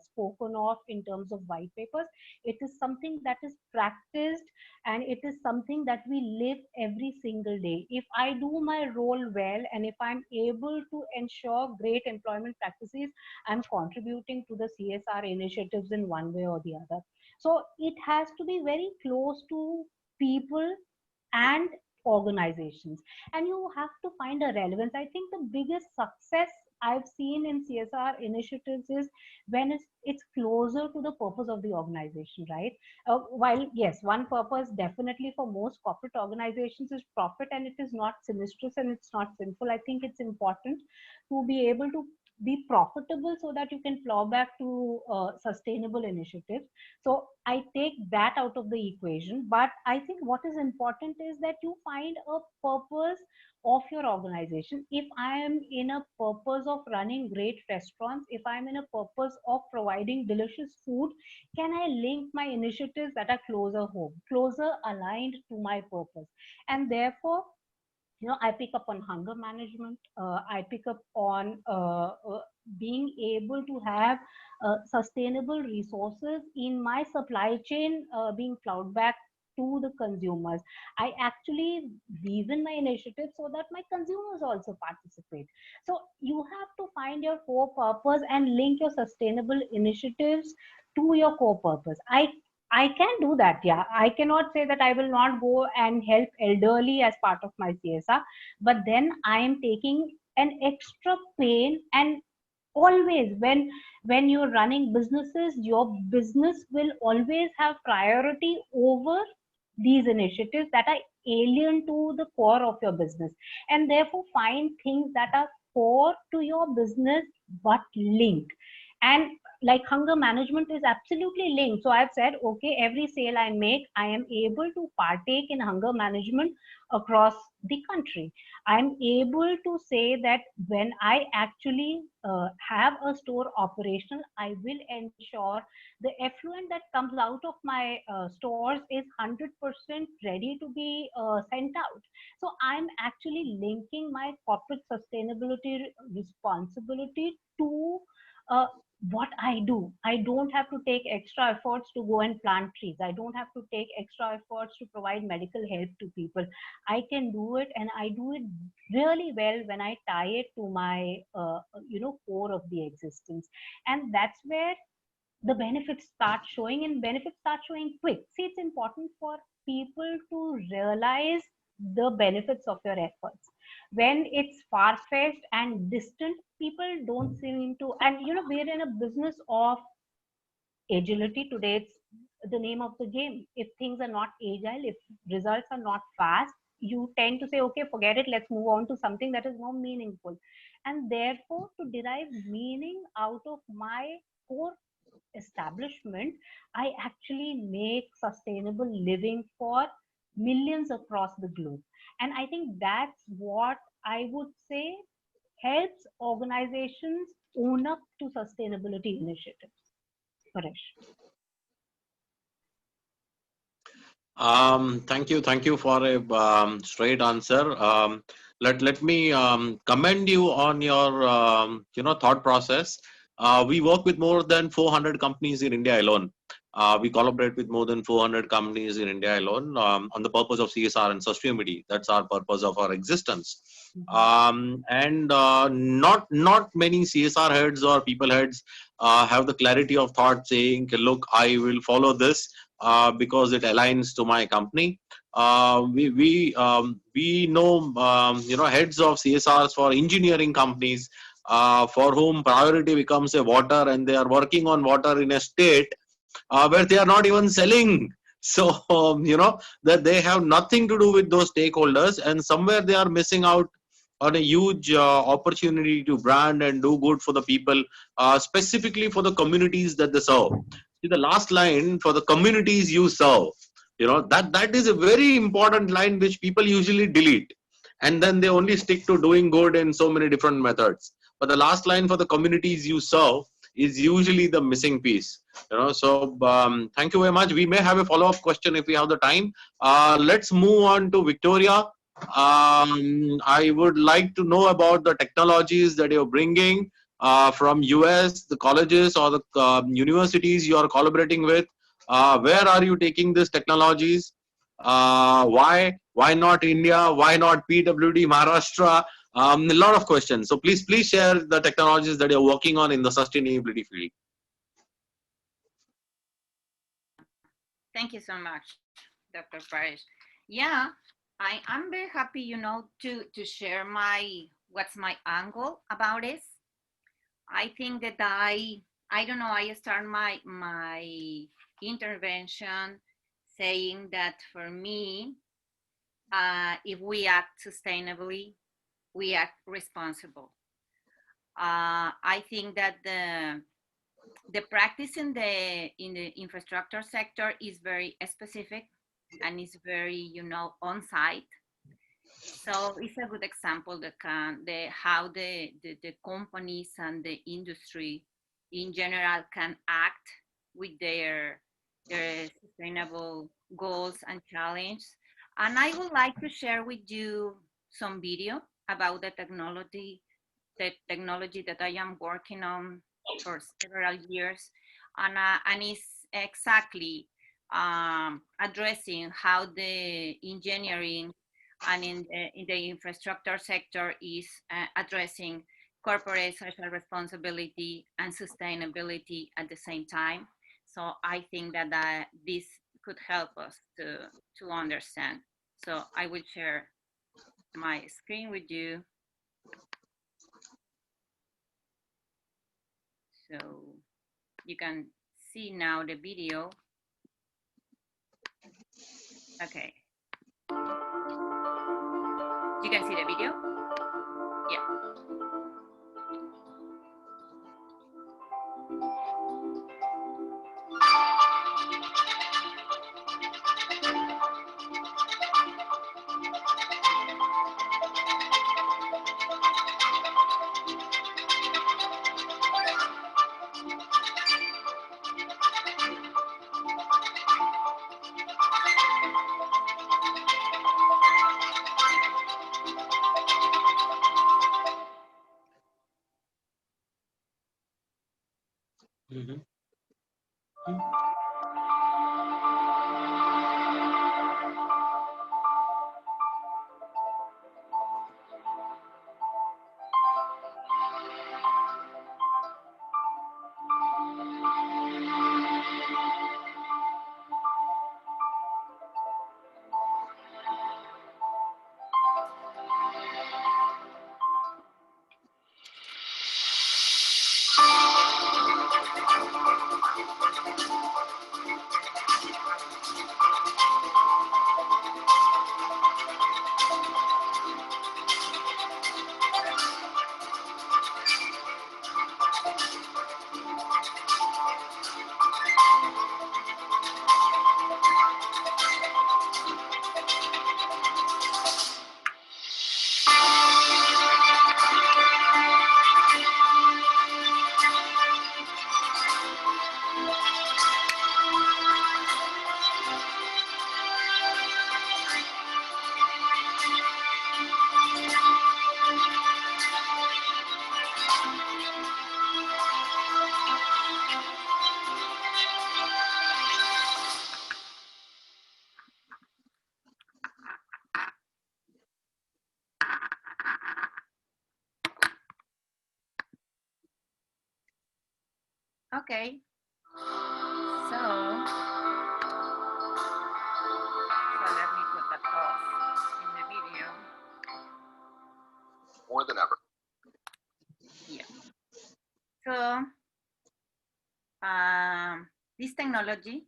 spoken of in terms of white papers. It is something that is practiced, and it is something that we live every single day. If I do my role well, and if I'm able to ensure great employment practices, I'm contributing to the CSR initiatives in one way or the other. So it has to be very close to people and organizations, and you have to find a relevance. I think the biggest success I've seen in CSR initiatives is when it's closer to the purpose of the organization, right? While yes, one purpose definitely for most corporate organizations is profit, and it is not sinistrous and it's not sinful. I think it's important to be able to be profitable so that you can plow back to sustainable initiatives. So I take that out of the equation, but I think what is important is that you find a purpose of your organization. If I am in a purpose of running great restaurants, if I'm in a purpose of providing delicious food, can I link my initiatives that are closer home, closer aligned to my purpose? And therefore, I pick up on hunger management. I pick up on being able to have sustainable resources in my supply chain being plowed back to the consumers. I actually weave in my initiatives so that my consumers also participate. So you have to find your core purpose and link your sustainable initiatives to your core purpose. I can do that, yeah. I cannot say that I will not go and help elderly as part of my CSR, but then I am taking an extra pain. And always when you're running businesses, your business will always have priority over these initiatives that are alien to the core of your business, and therefore find things that are core to your business but linked. And like hunger management is absolutely linked. So I've said, okay, every sale I make, I am able to partake in hunger management across the country. I'm able to say that when I actually have a store operational, I will ensure the effluent that comes out of my stores is 100% ready to be sent out. So I'm actually linking my corporate sustainability responsibility to uh, what I do. I don't have to take extra efforts to go and plant trees. I don't have to take extra efforts to provide medical help to people. I can do it, and I do it really well when I tie it to my core of the existence. And that's where the benefits start showing, and benefits start showing quick. See, it's important for people to realize the benefits of your efforts. When it's far-fetched and distant, people don't seem to, and we're in a business of agility today. It's the name of the game. If things are not agile, if results are not fast, you tend to say, okay, forget it, let's move on to something that is more meaningful. And therefore, to derive meaning out of my core establishment, I actually make sustainable living for millions across the globe. And I think that's what I would say helps organizations own up to sustainability initiatives. Paresh. Thank you for a straight answer. Let me commend you on your thought process. We work with more than 400 companies in India alone. We collaborate with more than 400 companies in India alone on the purpose of CSR and sustainability. That's our purpose of our existence. And not many CSR heads or people heads have the clarity of thought saying, look, I will follow this because it aligns to my company. We know heads of CSRs for engineering companies for whom priority becomes a water, and they are working on water in a state where they are not even selling. So that they have nothing to do with those stakeholders, and somewhere they are missing out on a huge opportunity to brand and do good for the people, specifically for the communities that they serve. See, the last line, for the communities you serve, that is a very important line which people usually delete, and then they only stick to doing good in so many different methods. But the last line, for the communities you serve, is usually the missing piece. So thank you very much. We may have a follow-up question if we have the time. Let's move on to Victoria. I would like to know about the technologies that you're bringing from US, the colleges or the universities you are collaborating with. Where are you taking these technologies? Why not India? Why not PWD Maharashtra? A lot of questions. So please share the technologies that you're working on in the sustainability field. Thank you so much, Dr. Paresh. Yeah, I'm very happy, to share what's my angle about this. I think that I don't know, I start my intervention saying that for me, if we act sustainably, we act responsible. I think that the practice in the infrastructure sector is very specific and is very on site. So it's a good example that how the companies and the industry in general can act with their sustainable goals and challenges. And I would like to share with you some video about the technology that I am working on for several years, and it's exactly addressing how the engineering and in the infrastructure sector is addressing corporate social responsibility and sustainability at the same time. So I think that this could help us to understand. So I will share my screen with you. So you can see now the video. Okay. You can see the video? Yeah. Mhm. Okay. So let me put a pause in the video. More than ever. Yeah. So this technology,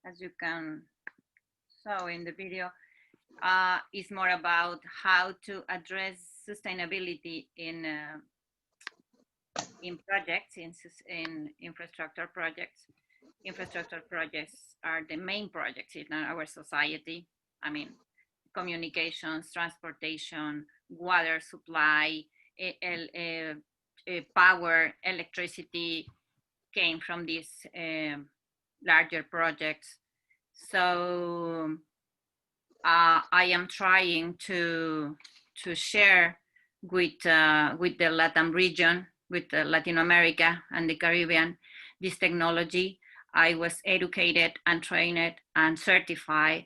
as you can saw in the video, is more about how to address sustainability in projects, in infrastructure projects. Infrastructure projects are the main projects in our society. I mean, communications, transportation, water supply, power, electricity came from these larger projects. So I am trying to share with the Latin region, with Latin America and the Caribbean, this technology. I was educated and trained and certified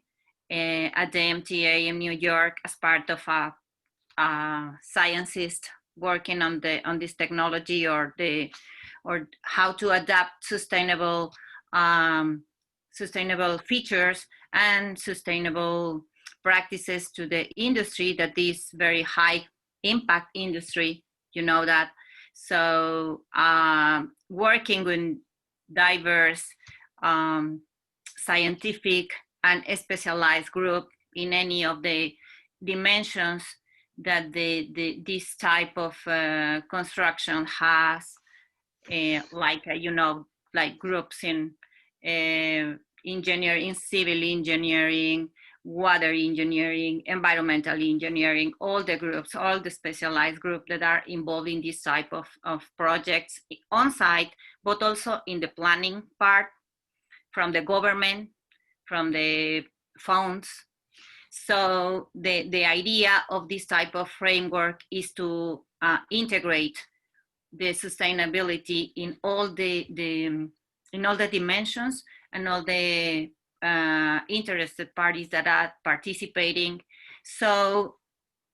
at the MTA in New York as part of a scientist working on this technology, or how to adapt sustainable features and sustainable practices to the industry, that is very high impact industry, you know that. So working with diverse scientific and specialized group in any of the dimensions that this type of construction has, like like groups in engineering, civil engineering, water engineering, environmental engineering, all the groups, all the specialized groups that are involved in this type of projects on site, but also in the planning part, from the government, from the funds. So the idea of this type of framework is to integrate the sustainability in all the dimensions and all the interested parties that are participating, so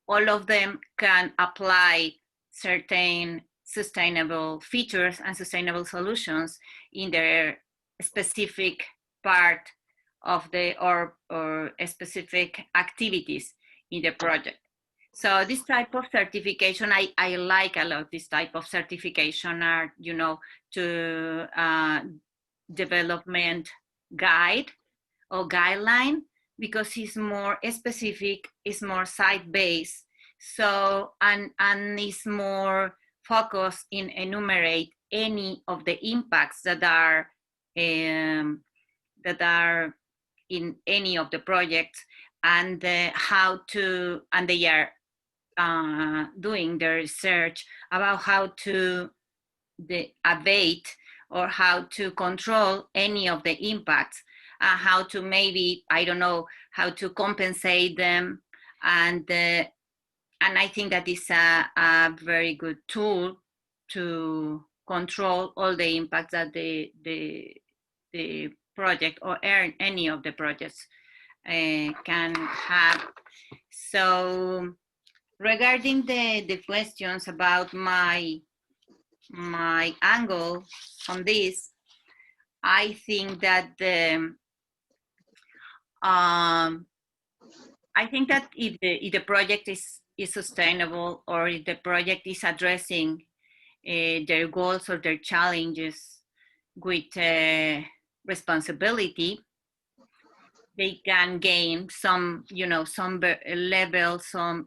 all of them can apply certain sustainable features and sustainable solutions in their specific part of the or specific activities in the project. So this type of certification, I like a lot. This type of certification are, to development guide or guideline, because it's more specific, it's more site-based. So, and it's more focused in enumerate any of the impacts that are in any of the projects, and how to, and they are doing the research about how to abate or how to control any of the impacts, how to maybe, I don't know, how to compensate them. And I think that is a very good tool to control all the impacts that the project or any of the projects can have. So regarding the questions about my angle on this, I think that if the project is sustainable, or if the project is addressing their goals or their challenges with responsibility, they can gain some, some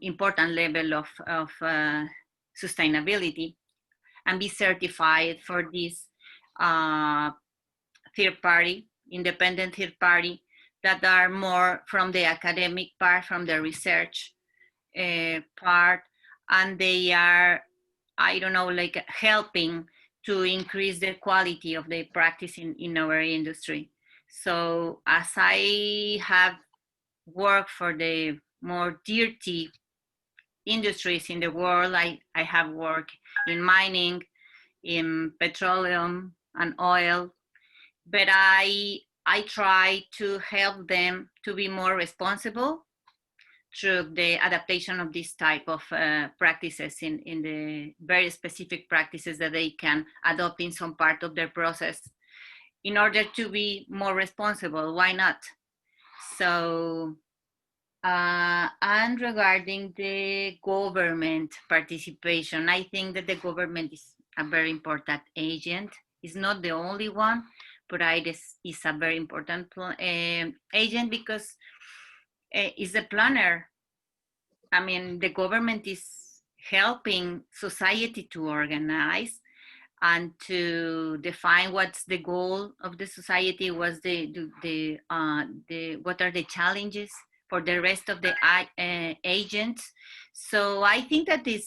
important level of sustainability, and be certified for this independent third party, that are more from the academic part, from the research part, and they are, like helping to increase the quality of the practice in our industry. So as I have worked for the more dirty industries in the world, I have worked in mining, in petroleum and oil, but I try to help them to be more responsible through the adaptation of this type of practices in the very specific practices that they can adopt in some part of their process in order to be more responsible. Why not? So, and regarding the government participation, I think that the government is a very important agent. It's not the only one, but it is a very important agent, because it's a planner. I mean, the government is helping society to organize and to define what's the goal of the society, what's what are the challenges for the rest of the agents. So I think that the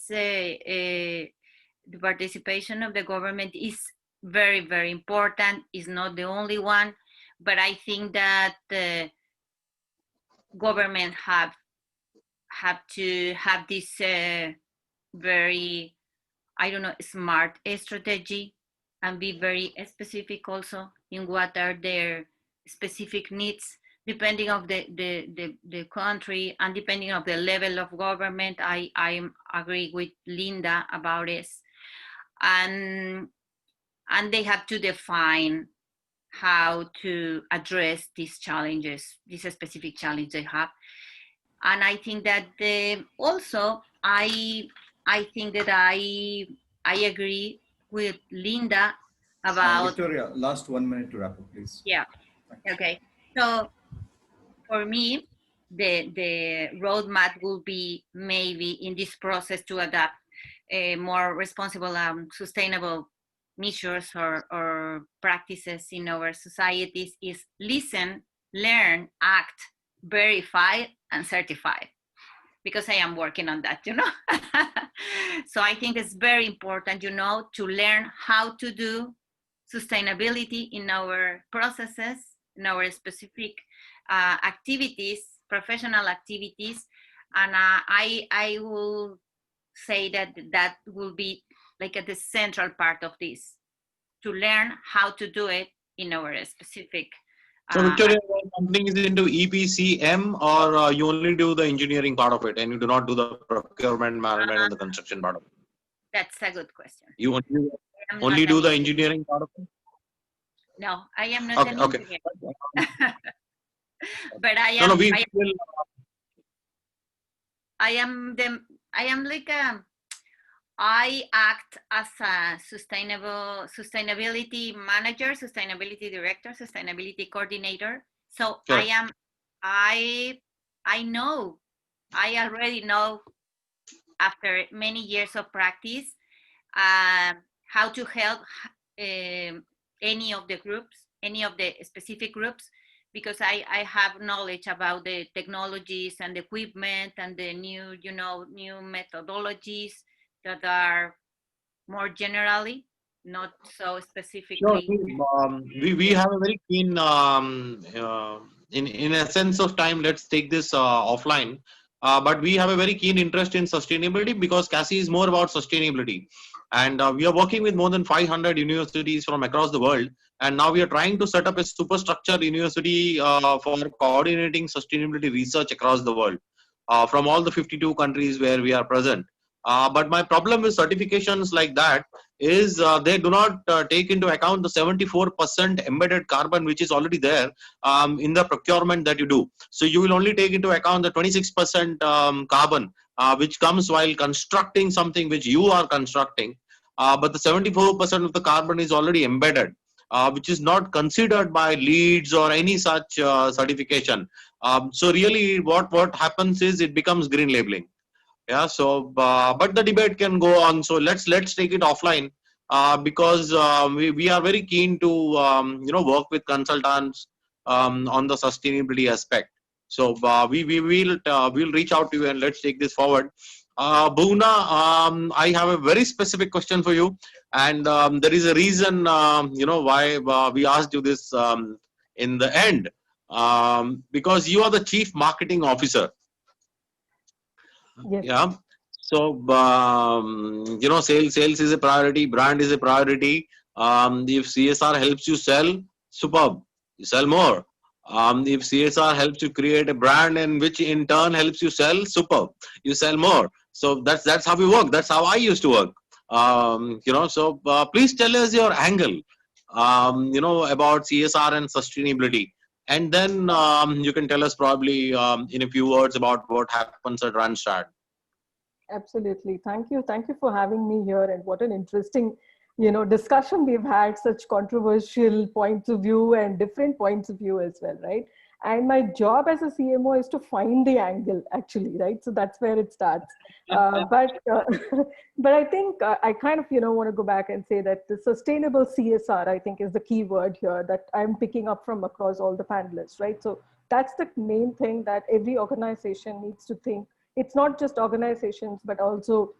participation of the government is very, very important. It's not the only one, but I think that the government have to have this very, smart strategy, and be very specific also in what are their specific needs, depending of the country and depending of the level of government. I agree with Linda about this. And they have to define how to address these challenges, this specific challenge they have. And I think that also I think that I agree with Linda about Victoria. Last 1 minute to wrap up, please. Yeah. Okay. So for me, the roadmap will be maybe in this process to adapt more responsible and sustainable measures or practices in our societies is listen, learn, act, verify, and certify. Because I am working on that, So I think it's very important, to learn how to do sustainability in our processes, in our specific activities, professional activities. And I will say that will be like at the central part of this, to learn how to do it in our specific. So Victoria, something is into EPCM, or you only do the engineering part of it and you do not do the procurement, management, and the construction part of it? That's a good question. You only do the engineering part of it? No, I am not an engineer. But I act as a sustainability manager, sustainability director, sustainability coordinator. So sure. I already know, after many years of practice, how to help any of the specific groups, because I have knowledge about the technologies and the equipment and the new methodologies that are more generally, not so specifically. Sure. We have a very keen, in a sense of time, let's take this offline. But we have a very keen interest in sustainability, because CASI is more about sustainability. And we are working with more than 500 universities from across the world. And now we are trying to set up a superstructure university for coordinating sustainability research across the world from all the 52 countries where we are present. But my problem with certifications like that is they do not take into account the 74% embedded carbon which is already there in the procurement that you do. So you will only take into account the 26% carbon which comes while constructing something which you are constructing. But the 74% of the carbon is already embedded, which is not considered by leads or any such certification. So really what happens is it becomes green labeling. Yeah, so but the debate can go on. So let's take it offline because we are very keen to work with consultants on the sustainability aspect. So we'll reach out to you and let's take this forward. Bhuvana, I have a very specific question for you, and there is a reason why we asked you this in the end, because you are the chief marketing officer. Yes. Yeah. So, sales is a priority, brand is a priority. If CSR helps you sell, superb, you sell more. If CSR helps you create a brand and which in turn helps you sell, superb, you sell more. So that's how we work. That's how I used to work. So please tell us your angle, about CSR and sustainability. And then you can tell us probably in a few words about what happens at Randstad. Absolutely. Thank you. Thank you for having me here. And what an interesting, discussion we've had, such controversial points of view and different points of view as well, right? And my job as a CMO is to find the angle, actually, right? So that's where it starts. But I think I kind of, want to go back and say that the sustainable CSR, I think, is the key word here that I'm picking up from across all the panelists, right? So that's the main thing that every organization needs to think. It's not just organizations, but also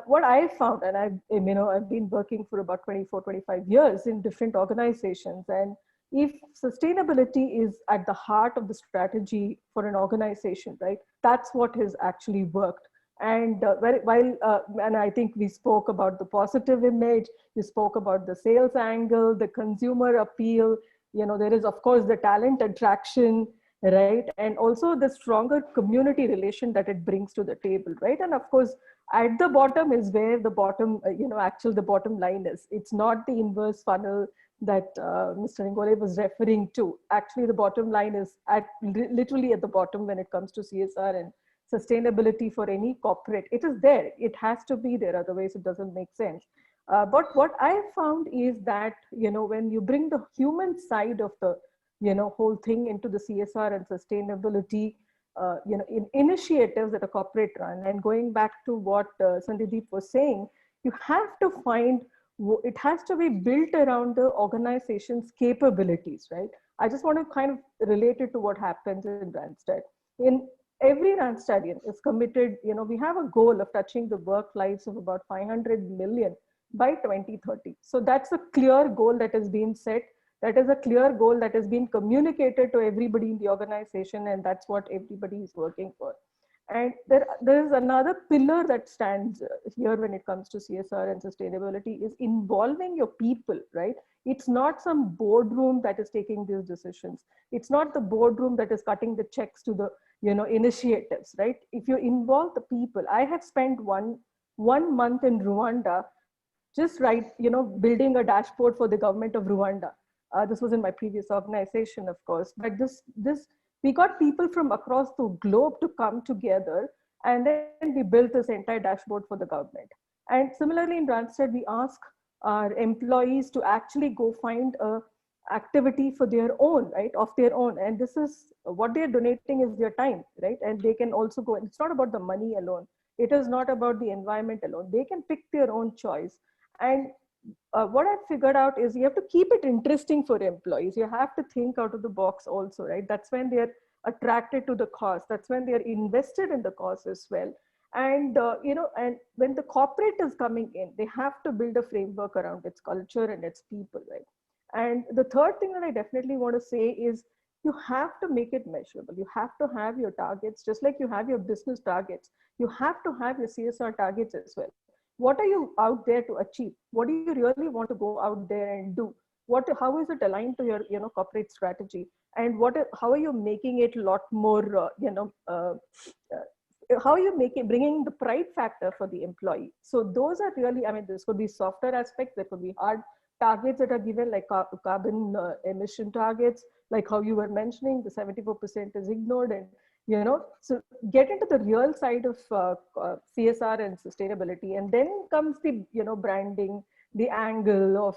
what I found, and I've been working for about 24, 25 years in different organizations. And if sustainability is at the heart of the strategy for an organization, right, that's what has actually worked. And and I think we spoke about the positive image, we spoke about the sales angle, the consumer appeal, there is of course the talent attraction, right? And also the stronger community relation that it brings to the table, right? And of course, at the bottom is where the bottom, the bottom line is. It's not the inverse funnel that Mr. Ingole was referring to. Actually, the bottom line is literally at the bottom when it comes to CSR and sustainability for any corporate. It is there. It has to be there. Otherwise, it doesn't make sense. But what I found is that, when you bring the human side of the whole thing into the CSR and sustainability, in initiatives that a corporate run, and going back to what Sandhydeep was saying, you have to find, it has to be built around the organization's capabilities, right? I just want to kind of relate it to what happens in Randstad. In every Randstadian is committed, we have a goal of touching the work lives of about 500 million by 2030. So that's a clear goal that has been set. That is a clear goal that has been communicated to everybody in the organization, and that's what everybody is working for. And there is another pillar that stands here when it comes to CSR and sustainability is involving your people, right? It's not some boardroom that is taking these decisions. It's not the boardroom that is cutting the checks to the initiatives, right? If you involve the people, I have spent one month in Rwanda, just building a dashboard for the government of Rwanda. This was in my previous organization, of course, but we got people from across the globe to come together, and then we built this entire dashboard for the government. And similarly in Randstad, we ask our employees to actually go find a activity for their own, right, of their own. And this is what they're donating is their time, right? And they can also go, and it's not about the money alone. It is not about the environment alone. They can pick their own choice. And what I figured out is you have to keep it interesting for employees. You have to think out of the box also, right? That's when they're attracted to the cause. That's when they're invested in the cause as well. And, and when the corporate is coming in, they have to build a framework around its culture and its people, right? And the third thing that I definitely want to say is you have to make it measurable. You have to have your targets, just like you have your business targets. You have to have your CSR targets as well. What are you out there to achieve? What do you really want to go out there and do? How is it aligned to your corporate strategy? And how are you making it a lot more how are you bringing the pride factor for the employee? So those are really, I mean, this could be softer aspects, there could be hard targets that are given, like carbon emission targets, like how you were mentioning, the 74% is ignored. And so get into the real side of CSR and sustainability, and then comes the branding, the angle of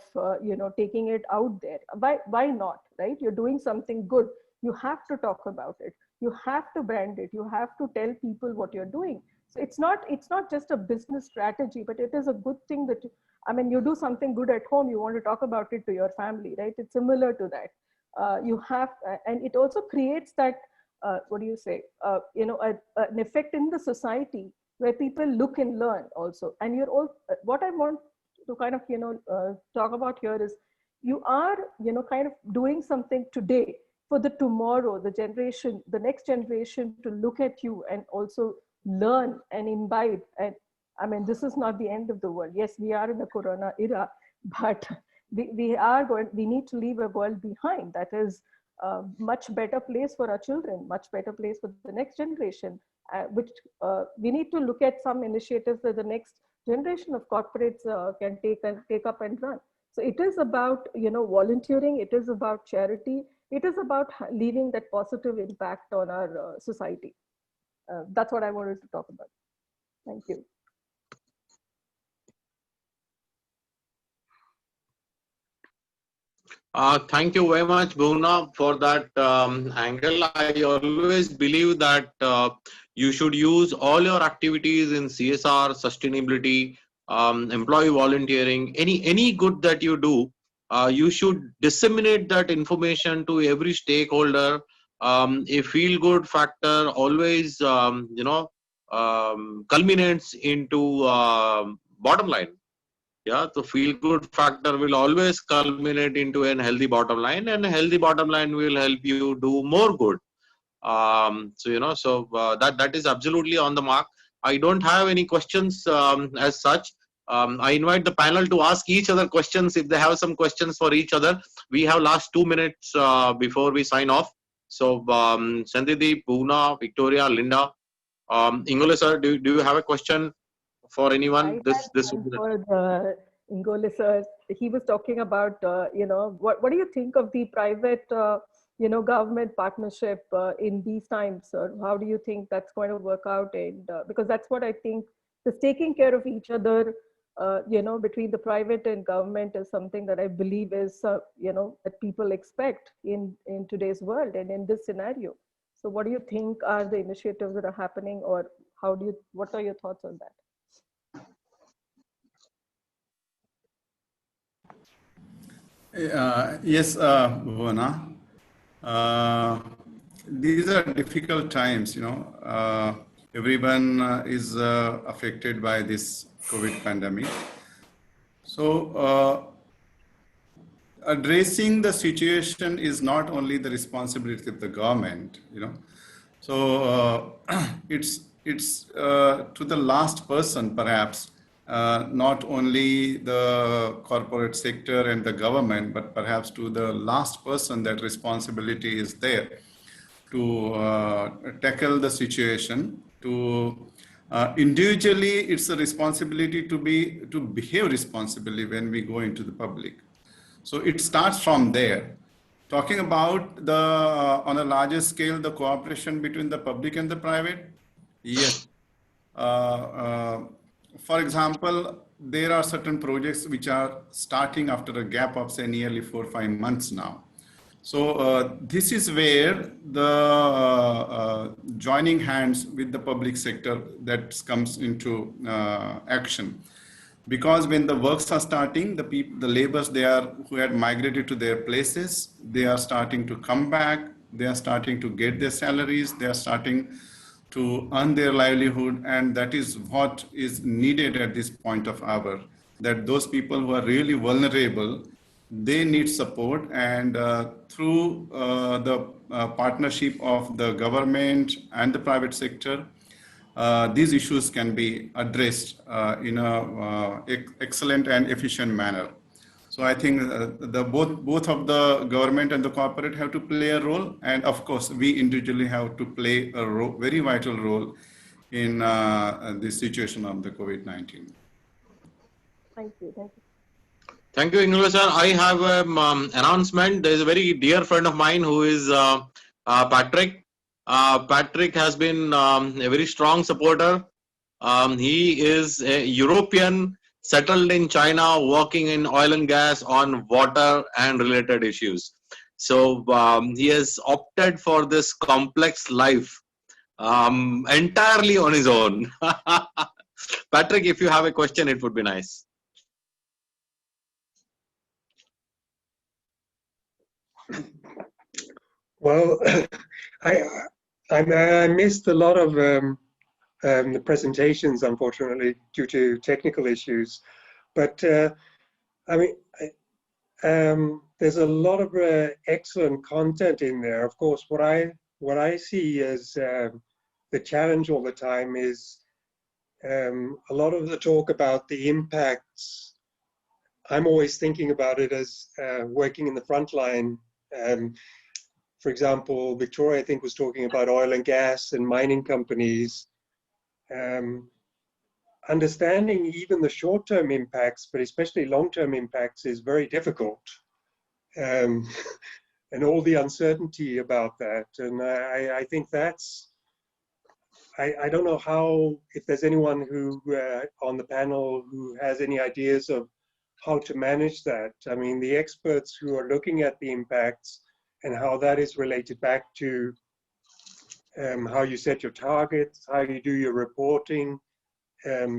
taking it out there. Why not, right? You're doing something good, you have to talk about it, you have to brand it, you have to tell people what you're doing. So it's not just a business strategy, but it is a good thing that you do something good at home, you want to talk about it to your family, right? It's similar to that. You have, and it also creates that what do you say, an effect in the society where people look and learn also. And you're all, what I want to kind of talk about here is, you are kind of doing something today for the tomorrow, the next generation to look at you and also learn and imbibe. And I mean, this is not the end of the world. Yes, we are in the Corona era, but we need to leave a world behind that is a much better place for our children, much better place for the next generation, which we need to look at some initiatives that the next generation of corporates can take up and run. So it is about volunteering, it is about charity, it is about leaving that positive impact on our society. That's what I wanted to talk about. Thank you. Thank you very much, Bhuvana, for that angle. I always believe that you should use all your activities in CSR, sustainability, employee volunteering, any good that you do, you should disseminate that information to every stakeholder. A feel-good factor always, culminates into bottom line. Yeah, the feel-good factor will always culminate into a healthy bottom line, and a healthy bottom line will help you do more good. That is absolutely on the mark. I don't have any questions as such. I invite the panel to ask each other questions if they have some questions for each other. We have last 2 minutes before we sign off. So, Sandhydeep, Bhuvana, Victoria, Linda, Ingole sir, do you have a question for anyone? This for Ingole sir, he was talking about what do you think of the private government partnership in these times, sir? How do you think that's going to work out? And because that's what I think, this taking care of each other between the private and government is something that I believe is that people expect in today's world and in this scenario. So what do you think are the initiatives that are happening, or what are your thoughts on that? Yes, Bhuvana. These are difficult times, everyone is affected by this COVID pandemic. So addressing the situation is not only the responsibility of the government, So it's to the last person, perhaps, not only the corporate sector and the government, but perhaps to the last person that responsibility is there to tackle the situation. Individually, it's a responsibility to behave responsibly when we go into the public. So it starts from there. Talking about on a larger scale, the cooperation between the public and the private, yes. For example, there are certain projects which are starting after a gap of, say, nearly 4 or 5 months now. So this is where the joining hands with the public sector that comes into action. Because when the works are starting, the laborers who had migrated to their places, they are starting to come back, they are starting to get their salaries, they are starting to earn their livelihood, and that is what is needed at this point of hour, that those people who are really vulnerable, they need support, and through the partnership of the government and the private sector, these issues can be addressed in a excellent and efficient manner. So I think both of the government and the corporate have to play a role, and of course we individually have to play a very vital role in this situation of the COVID-19. Thank you. Thank you. Thank you, Ingole sir. I have an announcement. There is a very dear friend of mine who is Patrick. Patrick has been a very strong supporter. He is a European settled in China, working in oil and gas on water and related issues. So he has opted for this complex life entirely on his own. Patrick, if you have a question, it would be nice. Well, I missed a lot of the presentations, unfortunately, due to technical issues. But I mean, there's a lot of excellent content in there. Of course, what I see as the challenge all the time is a lot of the talk about the impacts. I'm always thinking about it as working in the front line. For example, Victoria, I think, was talking about oil and gas and mining companies. Understanding even the short-term impacts, but especially long-term impacts, is very difficult. And all the uncertainty about that. And I think that's, I don't know how, if there's anyone who on the panel who has any ideas of how to manage that. I mean, the experts who are looking at the impacts and how that is related back to how you set your targets, how you do your reporting,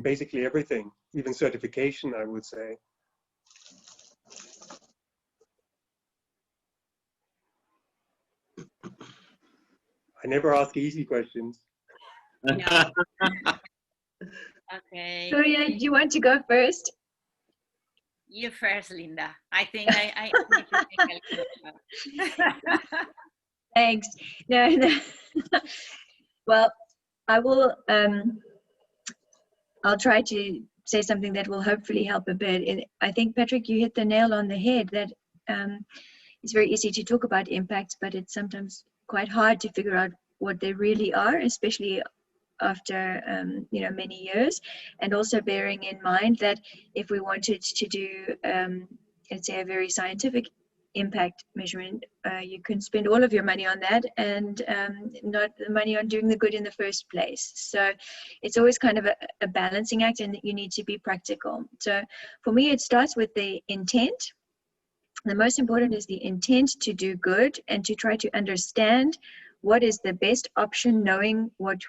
basically everything, even certification, I would say. I never ask easy questions. Yeah. Okay. Gloria, do you want to go first? You first, Linda. I think I need to take a little. Thanks. No. Well, I will. I'll try to say something that will hopefully help a bit. I think, Patrick, you hit the nail on the head that it's very easy to talk about impacts, but it's sometimes quite hard to figure out what they really are, especially after many years, and also bearing in mind that if we wanted to do let's say a very scientific impact measurement, you can spend all of your money on that and not the money on doing the good in the first place. So it's always kind of a balancing act, and you need to be practical. So for me, it starts with the intent. The most important is the intent to do good and to try to understand what is the best option, knowing what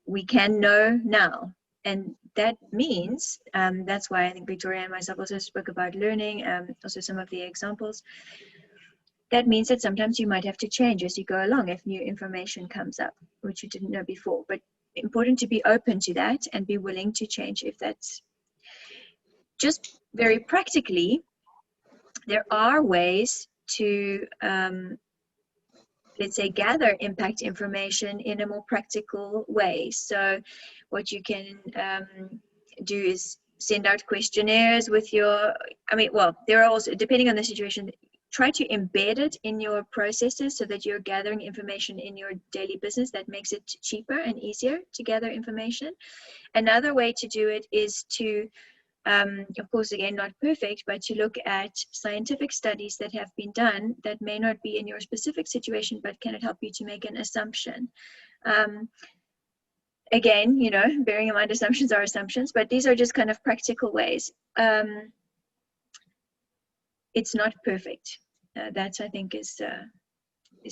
we can know now. And that means, that's why I think Victoria and myself also spoke about learning, also some of the examples. That means that sometimes you might have to change as you go along if new information comes up, which you didn't know before. But important to be open to that and be willing to change if that's just very practically. There are ways to let's say gather impact information in a more practical way. So what you can do is send out questionnaires with your, there are also, depending on the situation, try to embed it in your processes so that you're gathering information in your daily business. That makes it cheaper and easier to gather information. Another way to do it is to of course, again, not perfect, but to look at scientific studies that have been done that may not be in your specific situation, but can it help you to make an assumption? Again, bearing in mind assumptions are assumptions, but these are just kind of practical ways. It's not perfect. That I think is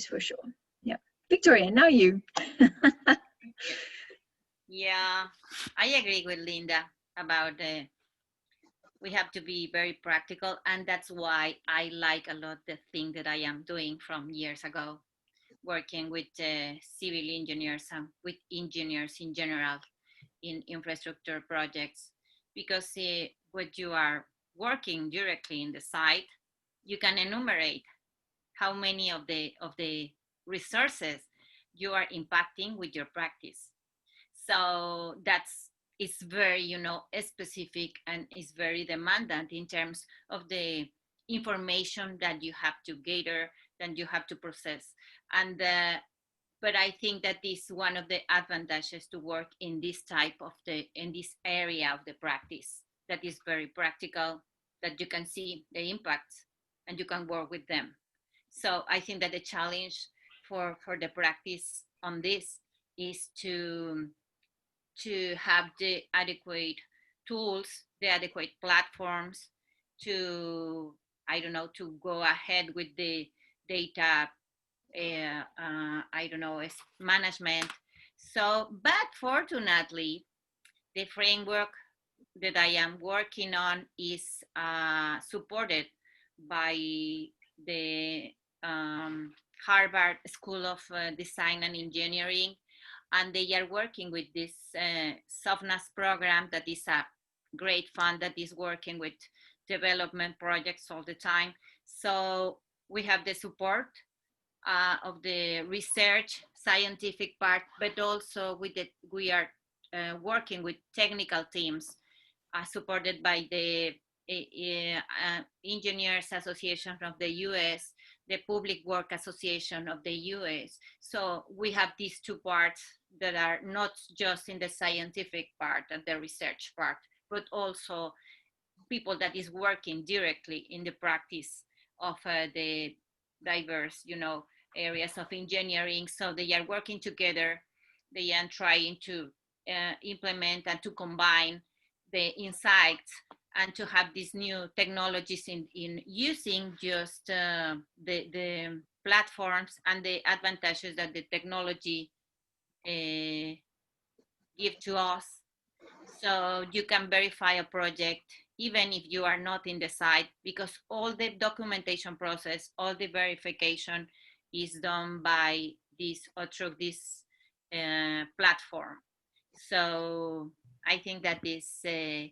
for sure. Yeah. Victoria, now you. Yeah, I agree with Linda about we have to be very practical, and that's why I like a lot the thing that I am doing from years ago, working with civil engineers and with engineers in general in infrastructure projects, because when you are working directly in the site, you can enumerate how many of the resources you are impacting with your practice. So it's very, you know, specific, and is very demanding in terms of the information that you have to gather, that you have to process. And but I think that is one of the advantages to work in this type of in this area of the practice, that is very practical, that you can see the impacts and you can work with them. So I think that the challenge for the practice on this is to have the adequate tools, the adequate platforms to, I don't know, to go ahead with the data, I don't know, management. So, but fortunately, the framework that I am working on is supported by the Harvard School of Design and Engineering, and they are working with this SOFNAS program that is a great fund that is working with development projects all the time. So we have the support of the research scientific part, but also we are working with technical teams supported by the Engineers Association of the US, the Public Work Association of the US. So we have these two parts that are not just in the scientific part and the research part, but also people that is working directly in the practice of the diverse, you know, areas of engineering. So they are working together. They are trying to implement and to combine the insights and to have these new technologies in using just the platforms and the advantages that the technology give to us. So you can verify a project even if you are not in the site, because all the documentation process, all the verification is done by this or through this platform. So I think that this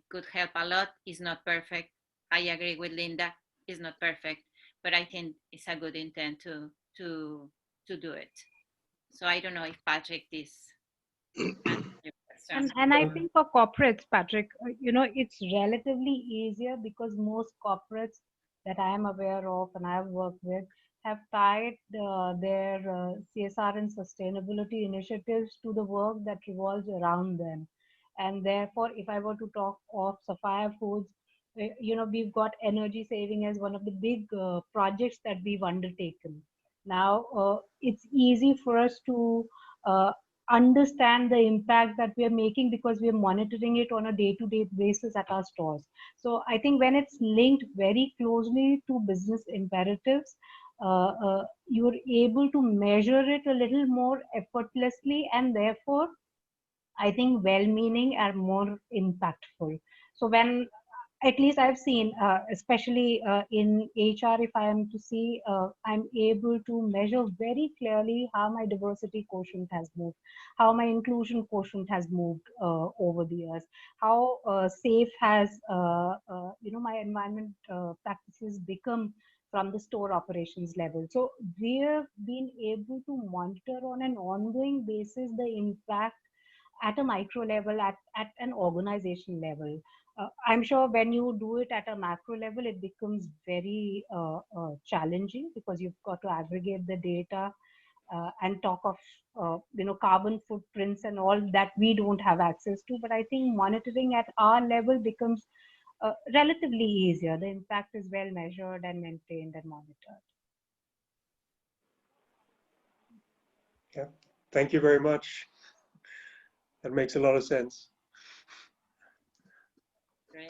could help a lot. It's not perfect. I agree with Linda. It's not perfect, but I think it's a good intent to do it. So I don't know if Patrick is. And I think for corporates, Patrick, you know, it's relatively easier because most corporates that I am aware of and I have worked with have tied their CSR and sustainability initiatives to the work that revolves around them. And therefore, if I were to talk of Sapphire Foods, you know, we've got energy saving as one of the big projects that we've undertaken. Now, it's easy for us to understand the impact that we are making because we are monitoring it on a day-to-day basis at our stores. So I think when it's linked very closely to business imperatives, you're able to measure it a little more effortlessly, and therefore I think well-meaning are more impactful. So when, at least I've seen, especially in HR, if I am to see, I'm able to measure very clearly how my diversity quotient has moved, how my inclusion quotient has moved over the years, how safe has, you know, my environment practices become from the store operations level. So we have been able to monitor on an ongoing basis the impact at a micro level, at an organization level. I'm sure when you do it at a macro level, it becomes very challenging because you've got to aggregate the data and talk of you know, carbon footprints and all that we don't have access to. But I think monitoring at our level becomes relatively easier. The impact is well measured and maintained and monitored. Yeah, thank you very much. That makes a lot of sense.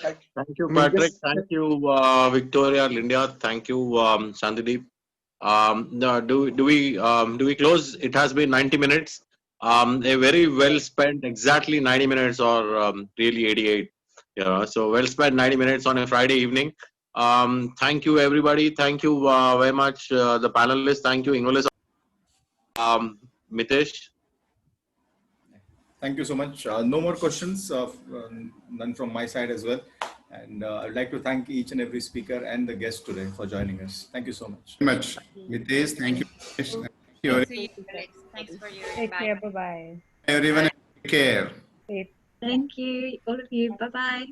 Thank you, Patrick. Thank you, Victoria, Linda. Thank you, Sandhydeep. Do we close? It has been 90 minutes. A very well spent, exactly 90 minutes, or really 88. Yeah, so well spent 90 minutes on a Friday evening. Thank you, everybody. Thank you very much, the panelists. Thank you, Ingole. Mitesh. Thank you so much. No more questions, none from my side as well. And I'd like to thank each and every speaker and the guest today for joining us. Thank you so much. Very much. Mitesh, thank you. Thanks to you, Alex. Thanks for your Take care. Bye-bye. Everyone. care. Thank you, all of you. Bye-bye.